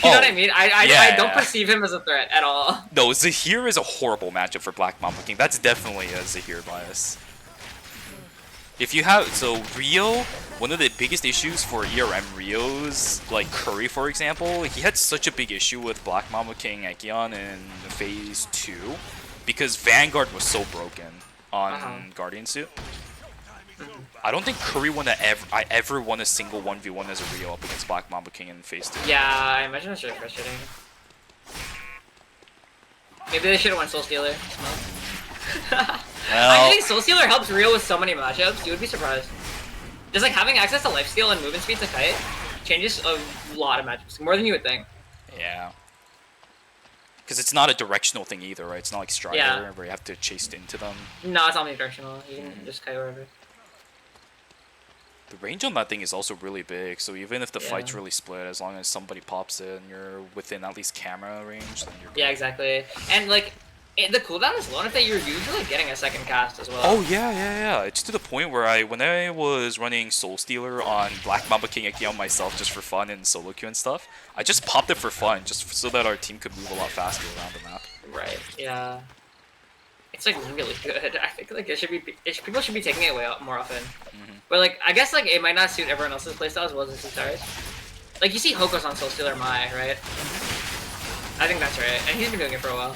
You know what I mean? I don't perceive him as a threat at all. No, Zahir is a horrible matchup for Black Mamba King. That's definitely a Zahir bias. If you have Rio, one of the biggest issues for ERM Rios, like Curry for example, he had such a big issue with Black Mamba King Ekion in Phase 2. Because Vanguard was so broken on Guardian Suit. I don't think Curry ever won a single 1v1 as a Rio up against Black Mamba King in Phase 2. Yeah, I imagine it's really frustrating. Maybe they should have went Soul Stealer. Well, I think Soul Stealer helps Rio with so many matchups. You would be surprised. Just like having access to lifesteal and movement speed to kite changes a lot of matchups, more than you would think. yeah. Because it's not a directional thing either, right? It's not like Strider Yeah. where you have to chase into them. No, it's omnidirectional. You can just kite wherever. The range on that thing is also really big, so even if the Yeah. fight's really split, as long as somebody pops it and you're within at least camera range, then you're good. Yeah, exactly. And like, the cooldown is low enough that you're usually getting a second cast as well. Oh yeah. It's to the point where when I was running Soul Stealer on Black Mamba King account myself just for fun and solo queue and stuff, I just popped it for fun, just so that our team could move a lot faster around the map. Right. Yeah. It's like really good. I think like people should be taking it way out more often. But like I guess like it might not suit everyone else's playstyle as well as it suits ours. Like you see Hoko's on Soul Stealer Mai, right? I think that's right, and he's been doing it for a while.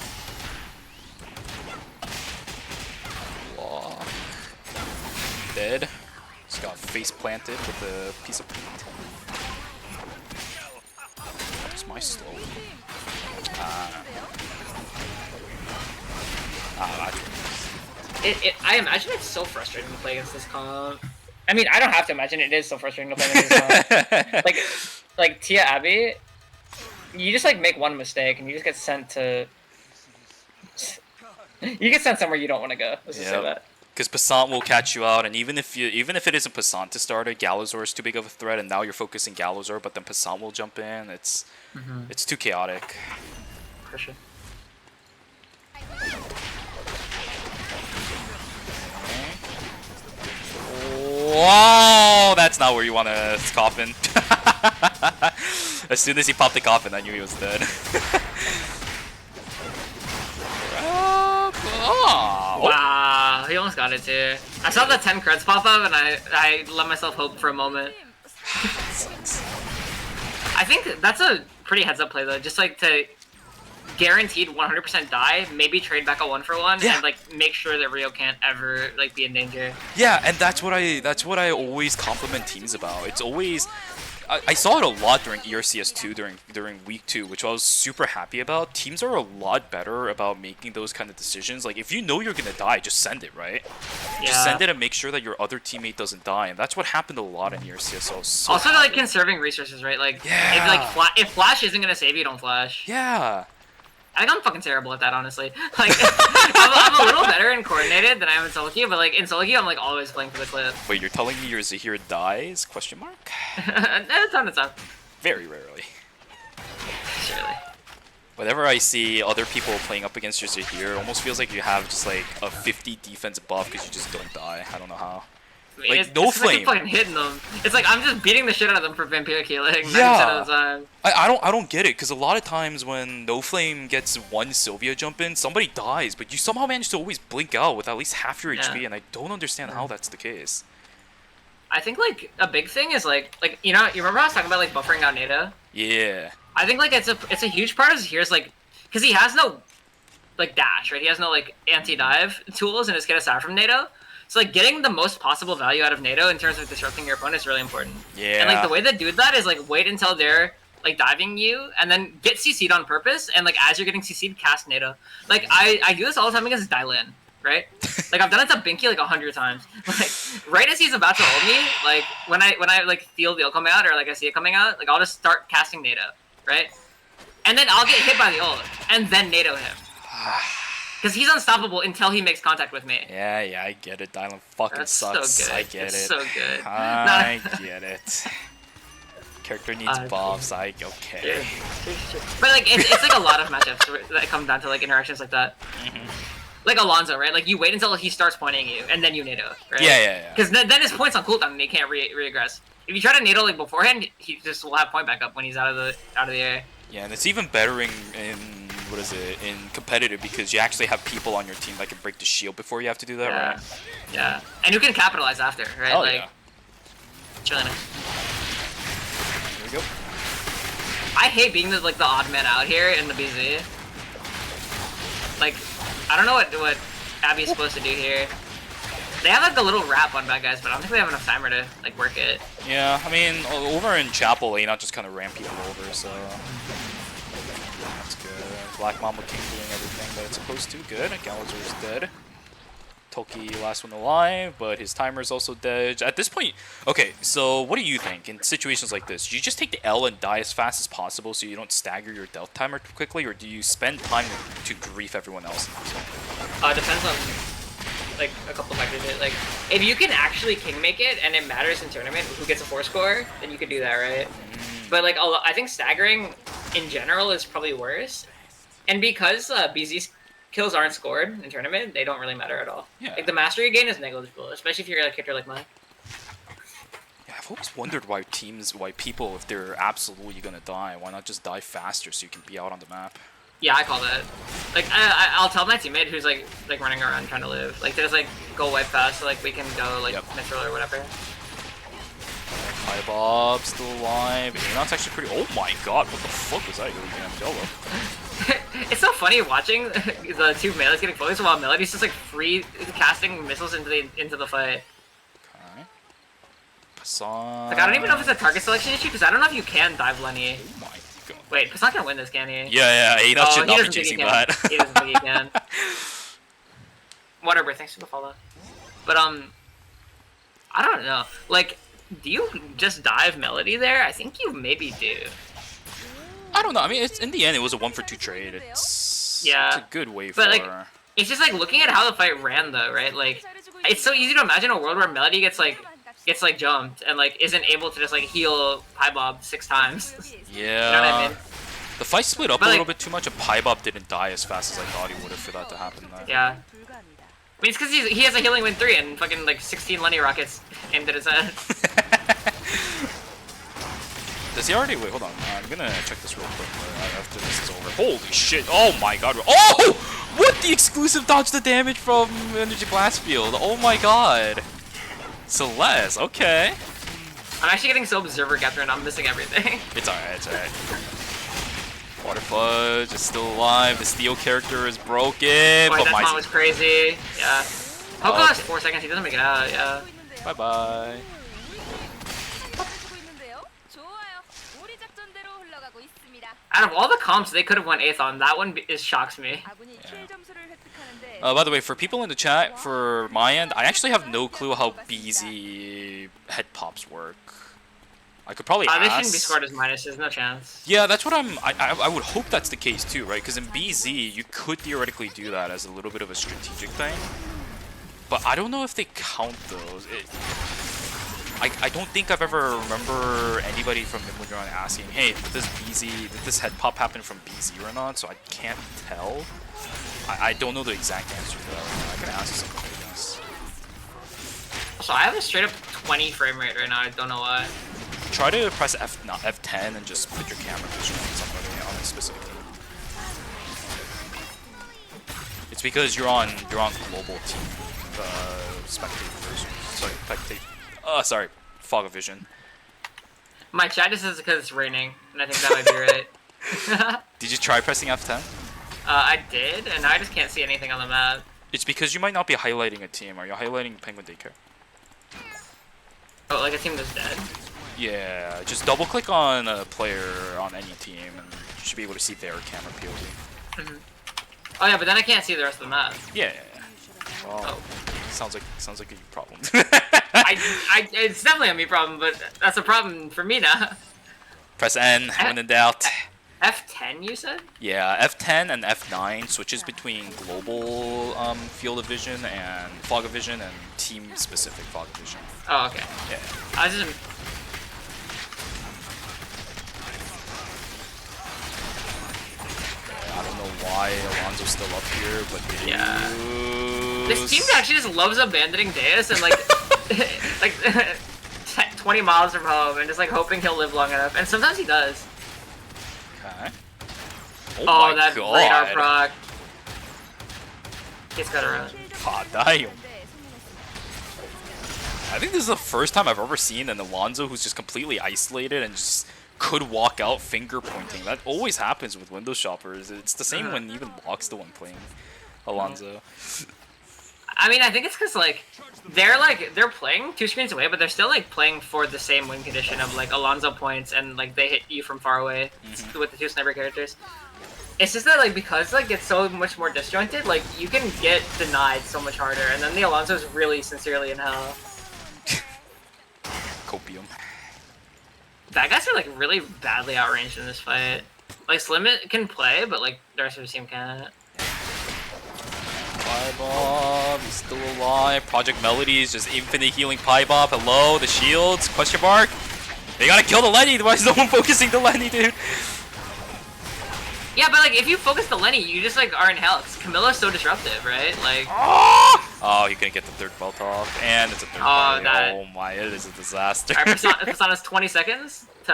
Walk. Dead. Just got face planted with a piece of paint. Where's my slow? I imagine it's so frustrating to play against this comp. I mean, I don't have to imagine it is so frustrating to play against this comp. like Tia Abby, you just like make one mistake and you just get sent to. You get sent somewhere you don't want to go. Let's just say that. Because Passant will catch you out, and even if it isn't Passant to start it, Galazor is too big of a threat, and now you're focusing Galazor, but then Passant will jump in. It's too chaotic. For sure. Wow, that's not where you want to coffin. As soon as he popped the coffin, I knew he was dead. Wow, he almost got it too. I saw the 10 creds pop up and I let myself hope for a moment. I think that's a pretty heads up play though, just like to guaranteed 100% die, maybe trade back a 1-for-1 and like make sure that Rio can't ever like be in danger. Yeah, and that's what I always compliment teams about. It's always I saw it a lot during ERCS2 during week 2, which I was super happy about. Teams are a lot better about making those kind of decisions. Like if you know you're gonna die, just send it, right? Yeah. Just send it and make sure that your other teammate doesn't die, and that's what happened a lot in ERCS. So I was so also happy. like conserving resources, right? Like if Flash isn't gonna save you, don't Flash. Yeah. I think I'm fucking terrible at that, honestly. Like, I'm a little better in coordinated than I am in solo queue, but like in solo queue, I'm like always playing for the clip. Wait, you're telling me your Zahir dies? Question mark? Time to time. Very rarely. Surely. Whenever I see other people playing up against your Zahir, it almost feels like you have just like a 50 defense buff because you just don't die. I don't know how. Like, no flame. Like fucking hitting them. It's like I'm just beating the shit out of them for vampire killing 90% of the time. I don't get it, because a lot of times when No Flame gets one Sylvia jump in, somebody dies, but you somehow manage to always blink out with at least half your HP, and I don't understand how that's the case. I think like a big thing is like you know, you remember how I was talking about like buffering out Nada? Yeah. I think like it's a huge part of Zahir's like, because he has no like dash, right? He has no like anti-dive tools in his kit aside from Nado. So like getting the most possible value out of Nado in terms of disrupting your opponent is really important. Yeah. And like the way they do that is like wait until they're like diving you and then get CC'd on purpose, and like as you're getting CC'd, cast Nado. Like I do this all the time against Dylan, right? Like I've done it to Binky like 100 times. Like right as he's about to ult me, like when I like feel the ult coming out or like I see it coming out, like I'll just start casting Nado, right? And then I'll get hit by the ult and then Nado him. Because he's unstoppable until he makes contact with me. Yeah, I get it. Dylan fucking That's sucks. so good. I get It's it. so good. I get it. Character needs buffs. Okay. But like it's like a lot of matchups that come down to like interactions like that. Like Alonzo, right? Like you wait until he starts pointing you and then you nado, right? Yeah. Because then his point's on cooldown and he can't reaggress. If you try to nado like beforehand, he just will have point back up when he's out of the air. Yeah, and it's even better in what is it, in competitive, because you actually have people on your team that can break the shield before you have to do that, right? Yeah, and you can capitalize after, right? Hell like, yeah. It's really nice. There we go. I hate being the odd man out here in the BZ. Like, I don't know what Abby's supposed to do here. They have like a little wrap on bad guys, but I don't think we have enough timer to like work it. Yeah, I mean, over in Chapel, Lena just kind of ran people over, so... That's good. Black Mamba King doing everything that it's supposed to. Good. Galazor's dead. Toki last one alive, but his timer is also dead. At this point, okay, so what do you think in situations like this? Do you just take the L and die as fast as possible so you don't stagger your death timer too quickly, or do you spend time to grief everyone else? Depends on like a couple factors. Like if you can actually king make it and it matters in tournament who gets a 4 score, then you could do that, right? But like I think staggering in general is probably worse, and because BZ's kills aren't scored in tournament, they don't really matter at all. Yeah. Like the mastery gain is negligible, especially if you're a character like mine. Yeah, I've always wondered why people, if they're absolutely gonna die, why not just die faster so you can be out on the map? Yeah, I call that. Like I'll tell my teammate who's like running around trying to live, like to just like go wipe fast so like we can go like mithril or whatever. Hi Bob, still alive. That's actually pretty. Oh my god, what the fuck was that? It's so funny watching the two melees getting focused while Melody's just like free casting missiles into the fight. Okay. Passan. Like I don't even know if it's a target selection issue because I don't know if you can dive Lenny. Oh my god. Wait, Passan can win this, can he? Yeah, he should not be think he chasing can. that. He doesn't think he can. Whatever, thanks for the follow. But I don't know. Like, do you just dive Melody there? I think you maybe do. I don't know. I mean, it's in the end, it was a 1-for-2 trade. It's a good way for. But like, it's just like looking at how the fight ran, though, right? Like, it's so easy to imagine a world where Melody gets jumped and like isn't able to just like heal Paibob 6 times. Yeah. You know what I mean? The fight split up But, a like, little bit too much, and Paibob didn't die as fast as I thought he would have for that to happen. Though. Yeah. I mean, it's because he has a healing win 3 and fucking like 16 Lenny rockets aimed at his head. Does he already? Wait, hold on. I'm gonna check this real quick after this is over. Holy shit! Oh my god! Oh! What? The exclusive dodge the damage from Energy Blast Field. Oh my god! Celeste, okay. I'm actually getting so observer capture and I'm missing everything. It's alright, it's alright. Water Fudge is still alive. The Steel character is broken. Boy, But that my time was crazy. Yeah. Poco has 4 seconds. He doesn't make it out. Yeah. Bye bye. Out of all the comps they could have won 8th on, that one shocks me. By the way, for people in the chat, for my end, I actually have no clue how BZ head pops work. I could probably ask. They shouldn't be scored as minuses, no chance. Yeah, that's what I would hope that's the case too, right? Because in BZ, you could theoretically do that as a little bit of a strategic thing. But I don't know if they count those. I don't think I've ever remember anybody from Immigrant asking, hey, did this head pop happen from BZ or not? So I can't tell. I don't know the exact answer to that. I can ask somebody, I guess. So I have a straight up 20 frame rate right now. I don't know why. Try to press F10 and just put your camera vision on somebody on a specific team. It's because you're on global team spectator version. Sorry, Fog of Vision. My chat just says because it's raining, and I think that might be right. Did you try pressing F10? I did, and I just can't see anything on the map. It's because you might not be highlighting a team. Are you highlighting Penguin Daycare? Oh, like a team that's dead? Yeah, just double click on a player on any team, and you should be able to see their camera POV. Mm-hmm. Oh yeah, but then I can't see the rest of the map. Yeah. Well, oh. Sounds like a problem. It's definitely a me problem, but that's a problem for me now. Press N when in doubt. F10, you said? Yeah, F10 and F9 switches between global field of vision and fog of vision and team-specific fog of vision. Oh, okay. Yeah. I just... I don't know why Alonso's still up here, but yeah. This team actually just loves abandoning Deus and like, like 20 miles from home and just like hoping he'll live long enough. And sometimes he does. Okay. Oh, that radar proc. He's gotta run. God damn. I think this is the first time I've ever seen an Alonso who's just completely isolated and just could walk out finger pointing. That always happens with window shoppers. It's the same when even Locke's the one playing Alonso. I mean, I think it's because like they're playing 2 screens away, but they're still like playing for the same win condition of like Alonso points and like they hit you from far away with the 2 sniper characters. It's just that, like, because, like, it's so much more disjointed, like, you can get denied so much harder, and then the Alonso's really sincerely in hell. Copium. Bad guys are, like, really badly outranged in this fight. Like, Slim can play, but, like, the rest of his team can't. Piebob, he's still alive. Project Melodies, just infinite healing Piebob. Hello, the shields, question mark. They gotta kill the Lenny, why is no one focusing the Lenny, dude? Yeah, but, like, if you focus the Lenny, you just, like, are in hell. 'Cause Camilla's so disruptive, right? Like... Oh, you couldn't get the third belt off, and it's a third party. Oh my, it is a disaster. Alright, Persana's 20 seconds to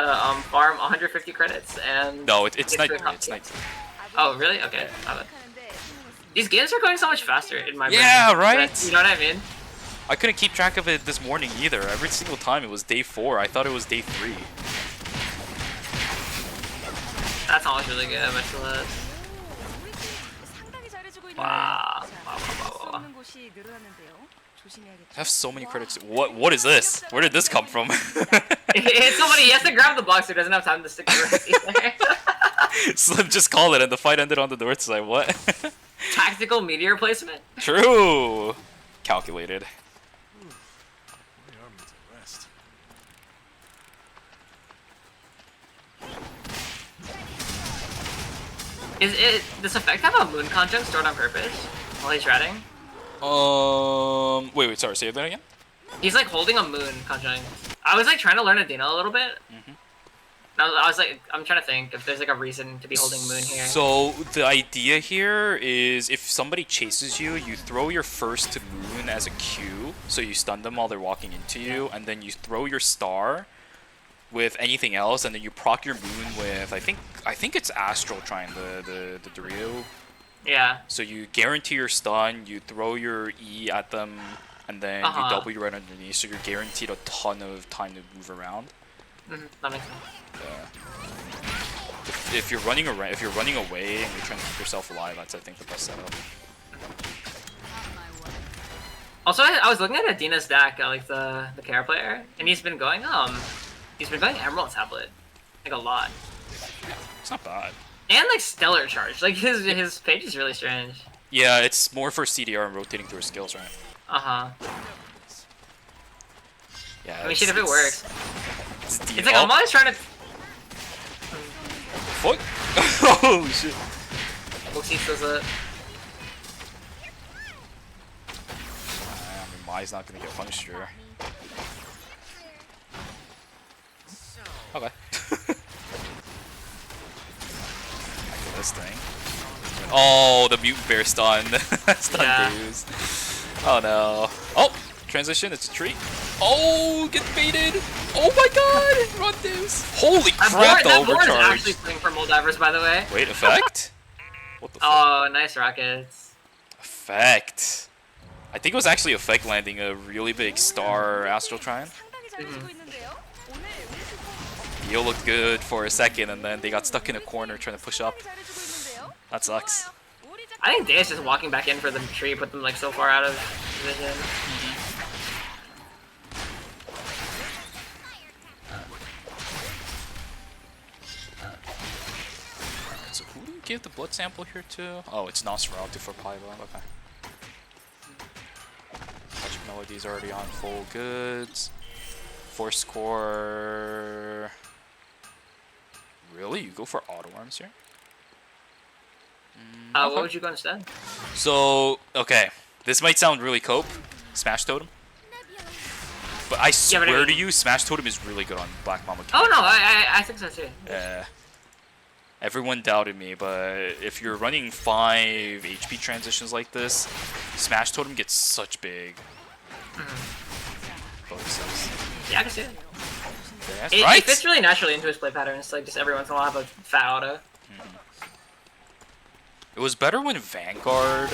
farm 150 credits, and... No, it's night. It's night. Oh, really? Okay. These games are going so much faster in my brain. Yeah, right? You know what I mean? I couldn't keep track of it this morning either. Every single time it was day 4. I thought it was day 3. That song was really good, I mentioned that. Wow. I have so many critics. What is this? Where did this come from? It's somebody, he has to grab the box who doesn't have time to stick to the Slim just called it and the fight ended on the north side. What? Tactical meteor placement? True. Calculated. Does this effect have a moon conjunct stored on purpose while he's ratting? Wait, sorry, say that again? He's like holding a moon conjunct. I was like trying to learn Adina a little bit. I was like, I'm trying to think if there's like a reason to be holding moon here. So the idea here is if somebody chases you, you throw your first moon as a Q, so you stun them while they're walking into you, and then you throw your star with anything else, and then you proc your moon with I think it's Astral trying the Dorito. Yeah. So you guarantee your stun, you throw your E at them, and then you double your right underneath, so you're guaranteed a ton of time to move around. That makes sense. Yeah. If you're running around, if you're running away and you're trying to keep yourself alive, that's I think the best setup. Also, I was looking at Adina's deck, like the Kara player, and he's been going Emerald Tablet, like a lot. It's not bad. And like Stellar Charge, like his page is really strange. Yeah, it's more for CDR and rotating through his skills, right? Yeah. I mean, shit, if it works. It's like I'm always trying to. Fuck! Oh shit! Moxie does it. I mean, Mai's not gonna get punished here. Okay. Back to this thing. Oh, the mutant bear stun. Stun dudes. Oh no. Oh! Transition, it's a treat. Oh, get baited! Oh my god! Run this! Holy crap, the that board is overcharge! actually playing for Moldivers, by the way. Wait, effect? What the fuck? Oh, nice rockets. Effect. I think it was actually effect landing a really big star Astral Trine. Yo looked good for a second, and then they got stuck in a corner trying to push up. That sucks. I think Dae's just walking back in for the tree, put them like so far out of vision. So who do you give the blood sample here to? Oh, it's Nosferatu for Pyro. Okay. Magic Melody's already on full goods. Force Core. Really? You go for auto arms here? What would you go instead? So, okay. This might sound really cope. Smash Totem. But I swear to you, Smash Totem is really good on Black Mama. Oh no, I think so too. Yeah. Everyone doubted me, but if you're running 5 HP transitions like this, Smash Totem gets such big bonuses. Yeah, I can see it. Right? It fits really naturally into his play pattern. It's like just every once in a while have a fat auto. It was better when Vanguard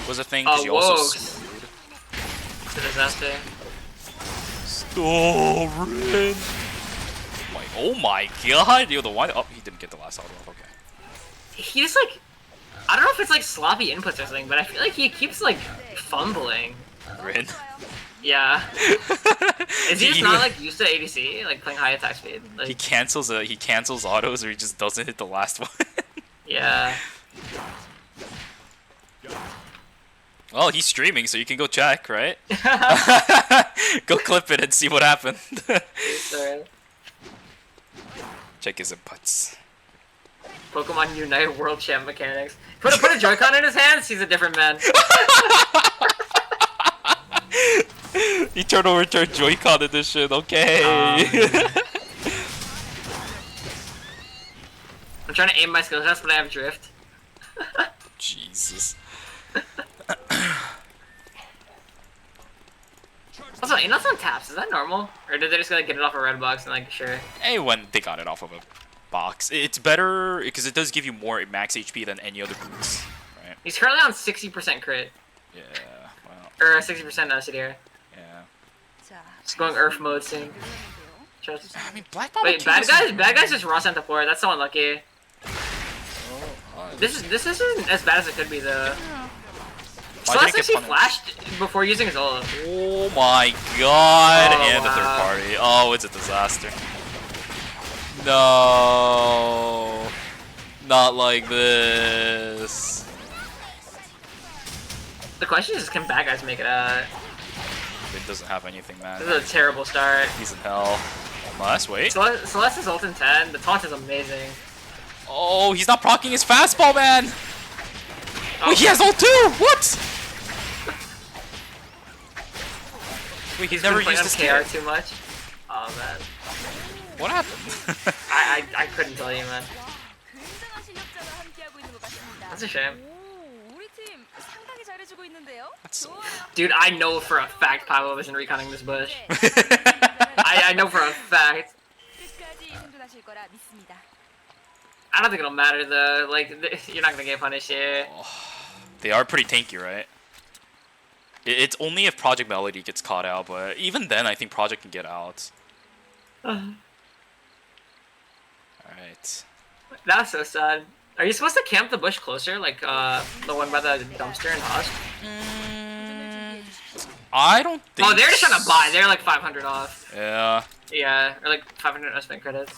was a thing, because you also screwed. It's a disaster. Storin! Oh my god! Yo, the one. Oh, he didn't get the last auto off. Okay. He just like, I don't know if it's like sloppy inputs or something, but I feel like he keeps like fumbling. Rin. Yeah. Is he just not like used to ADC, like playing high attack speed? Like, he cancels autos, or he just doesn't hit the last one. Yeah. Well, he's streaming, so you can go check, right? Go clip it and see what happened. Sorry. Check his inputs. Pokemon Unite World Champ mechanics. Put a Joy-Con in his hands, he's a different man. Eternal Return Joy-Con edition, okay. I'm trying to aim my skill shots, but I have drift. Jesus. Also, Anos on taps, is that normal? Or did they just like get it off a red box and like, sure? Hey, when they got it off of a box. It's better because it does give you more max HP than any other boots, right? He's currently on 60% crit. Yeah, well, Or 60% CDR. yeah. Just going Earth mode soon. Just... I mean, Black Ball. Wait, bad guys just raw sent the port. That's so unlucky. This isn't as bad as it could be though. Celeste actually flashed before using his ult. Oh my god! Oh, And the wow. third party. Oh, it's a disaster. No, not like this. The question is, can bad guys make it out? It doesn't have anything, man. This is a terrible start. He's in hell. Unless, wait. Celeste's ult in 10. The taunt is amazing. Oh, he's not proccing his fastball, man. Oh. Wait, he has ult too. What? Wait, he's never used his KR KR. too much. Oh man, What happened? I couldn't tell you, man. That's a shame. That's so Dude, I know for a fact Pablo isn't reconning this bush. I know for a fact. I don't think it'll matter though. Like, you're not gonna get punished here. They are pretty tanky, right? It's only if Project Melody gets caught out, but even then, I think Project can get out. Alright. That's so sad. Are you supposed to camp the bush closer, like the one by the dumpster in Husk? I don't think. Oh, they're just trying to buy. They're like 500 off. Yeah. Yeah, or like 500 spent credits,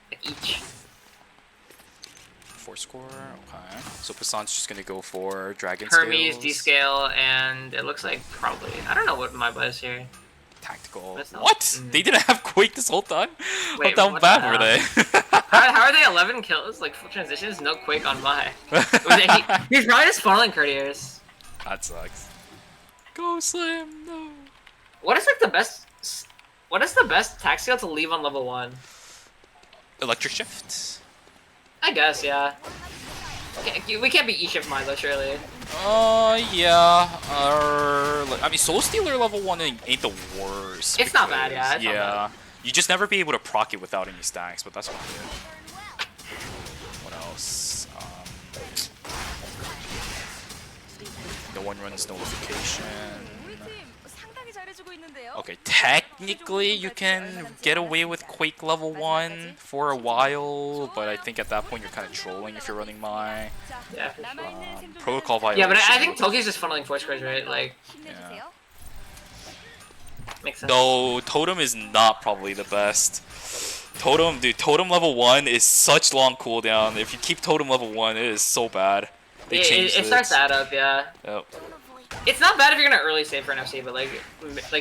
like each. 4 score. Okay. So Poison's just gonna go for Dragon Hermes, Scales. D-Scale, and it looks like probably... I don't know what my buy is here. Tactical. That's not- What? They didn't have Quake this whole time? Wait, How down what bad the were they? How are they 11 kills? Like, full transitions? No Quake on my. He's probably just funneling courtiers. That sucks. Go Slim, no. What is like the best... What is the best tax skill to leave on level 1? Electric Shift. I guess, yeah. We can't be E-Shift mine though, surely. Yeah. I mean, Soul Stealer level 1 ain't the worst. It's not bad, yeah. It's not yeah. bad. You just never be able to proc it without any stacks, but that's about it. What else? No one runs notification. Okay, technically you can get away with Quake level 1 for a while, but I think at that point you're kind of trolling if you're running my Yeah, for sure. protocol violation. Yeah, but I think Toki's just funneling force cores, right? Like, Yeah. makes sense. No, Totem is not probably the best. Totem, dude, Totem level 1 is such long cooldown. If you keep Totem level 1, it is so bad. They changed It starts to add up, yeah. Yep. It's not bad if you're gonna early save for an FC, but like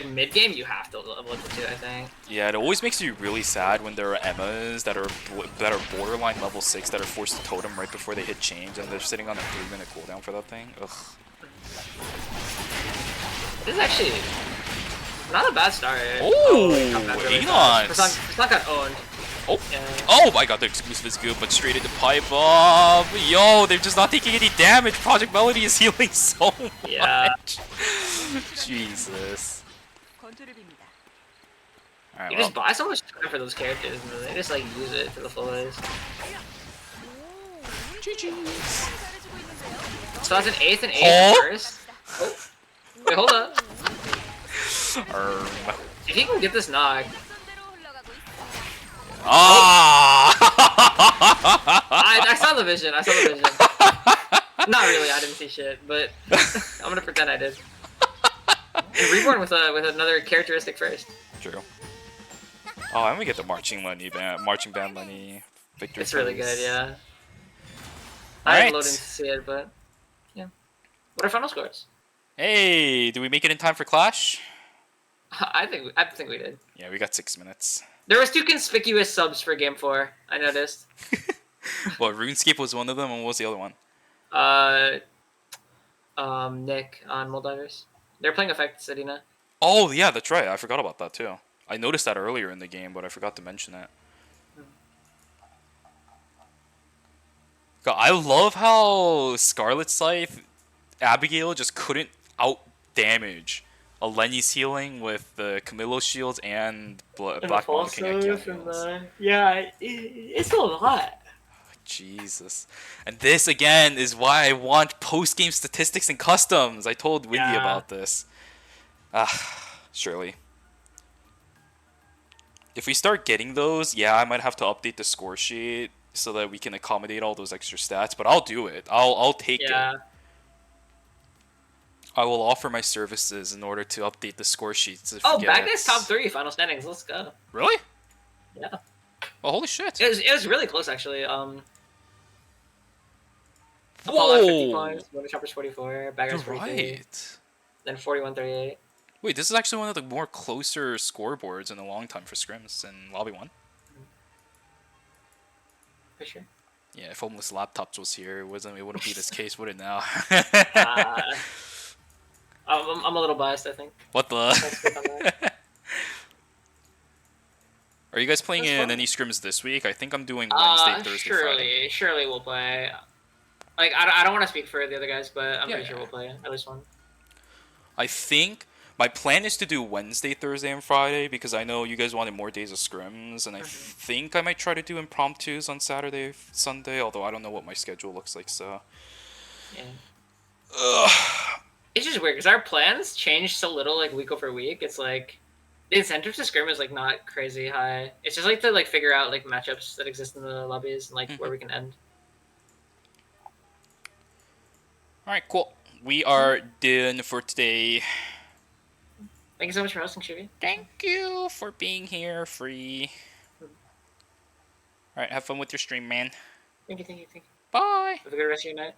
mid game you have to level up to 2, I think. Yeah, it always makes you really sad when there are Emmas that are borderline level 6 that are forced to Totem right before they hit change, and they're sitting on a 3-minute cooldown for that thing. Ugh. This is actually not a bad start. Oh, Elon! Persona got owned. Oh. Yeah. Oh my god, the exclusive is good, but straight into pipe bomb. Yo, they're just not taking any damage. Project Melody is healing so much. Yeah. Jesus. Alright, You well. just buy so much time for those characters, and they just like use it to the fullest. GG's. So that's an 8th and 8th Oh. first. Oh. Wait, hold up. If he can get this knock. Ah! I saw the vision. I saw the vision. Not really. I didn't see shit, but I'm gonna pretend I did. And Reborn with another characteristic first. True. Oh, and we get the marching band money. Victory. It's really Place. good, yeah. I haven't Alright. loaded in to see it, but yeah. What are final scores? Hey, do we make it in time for Clash? I think we did. Yeah, we got 6 minutes. There was 2 conspicuous subs for Game 4. I noticed. Well, RuneScape was one of them, and what was the other one? Nick on Moldivers. They're playing Effect City now. Oh, yeah, that's right. I forgot about that, too. I noticed that earlier in the game, but I forgot to mention it. God, I love how Scarlet Scythe, Abigail just couldn't out-damage a Lenny's healing with the Camillo shields and Black Mamba King heals. Yeah, it's a lot. Jesus. And this, again, is why I want post-game statistics and customs. I told Windy about this. Surely. If we start getting those, yeah, I might have to update the score sheet so that we can accommodate all those extra stats, but I'll do it. I'll take it. I will offer my services in order to update the score sheets. Oh, Baghdad's top 3 final standings. Let's go. Really? Yeah. Oh, holy shit. It was really close, actually. Apollo Whoa. 50 points, Winter Chopper's 44, Bagger's You're 43, right. then 41-38. Wait, this is actually one of the more closer scoreboards in a long time for scrims in Lobby 1. For sure. Yeah, if Homeless Laptops was here, it wouldn't be this case, would it now? I'm a little biased, I think. What the? Are you guys playing in any scrims this week? I think I'm doing Wednesday, Thursday, Friday. Surely we'll play. Like, I don't want to speak for the other guys, but I'm pretty sure we'll play at least one. I think my plan is to do Wednesday, Thursday, and Friday because I know you guys wanted more days of scrims, and I think I might try to do impromptus on Saturday, Sunday, although I don't know what my schedule looks like, so... Yeah. It's just weird, because our plans change so little, like, week over week. It's like, the incentive to scrim is, like, not crazy high. It's just, like, to, like, figure out, like, matchups that exist in the lobbies and, like, where we can end. Alright, cool. We are done for today. Thank you so much for hosting, Shuvi. Thank you for being here, Free. Alright, have fun with your stream, man. Thank you. Bye! Have a good rest of your night.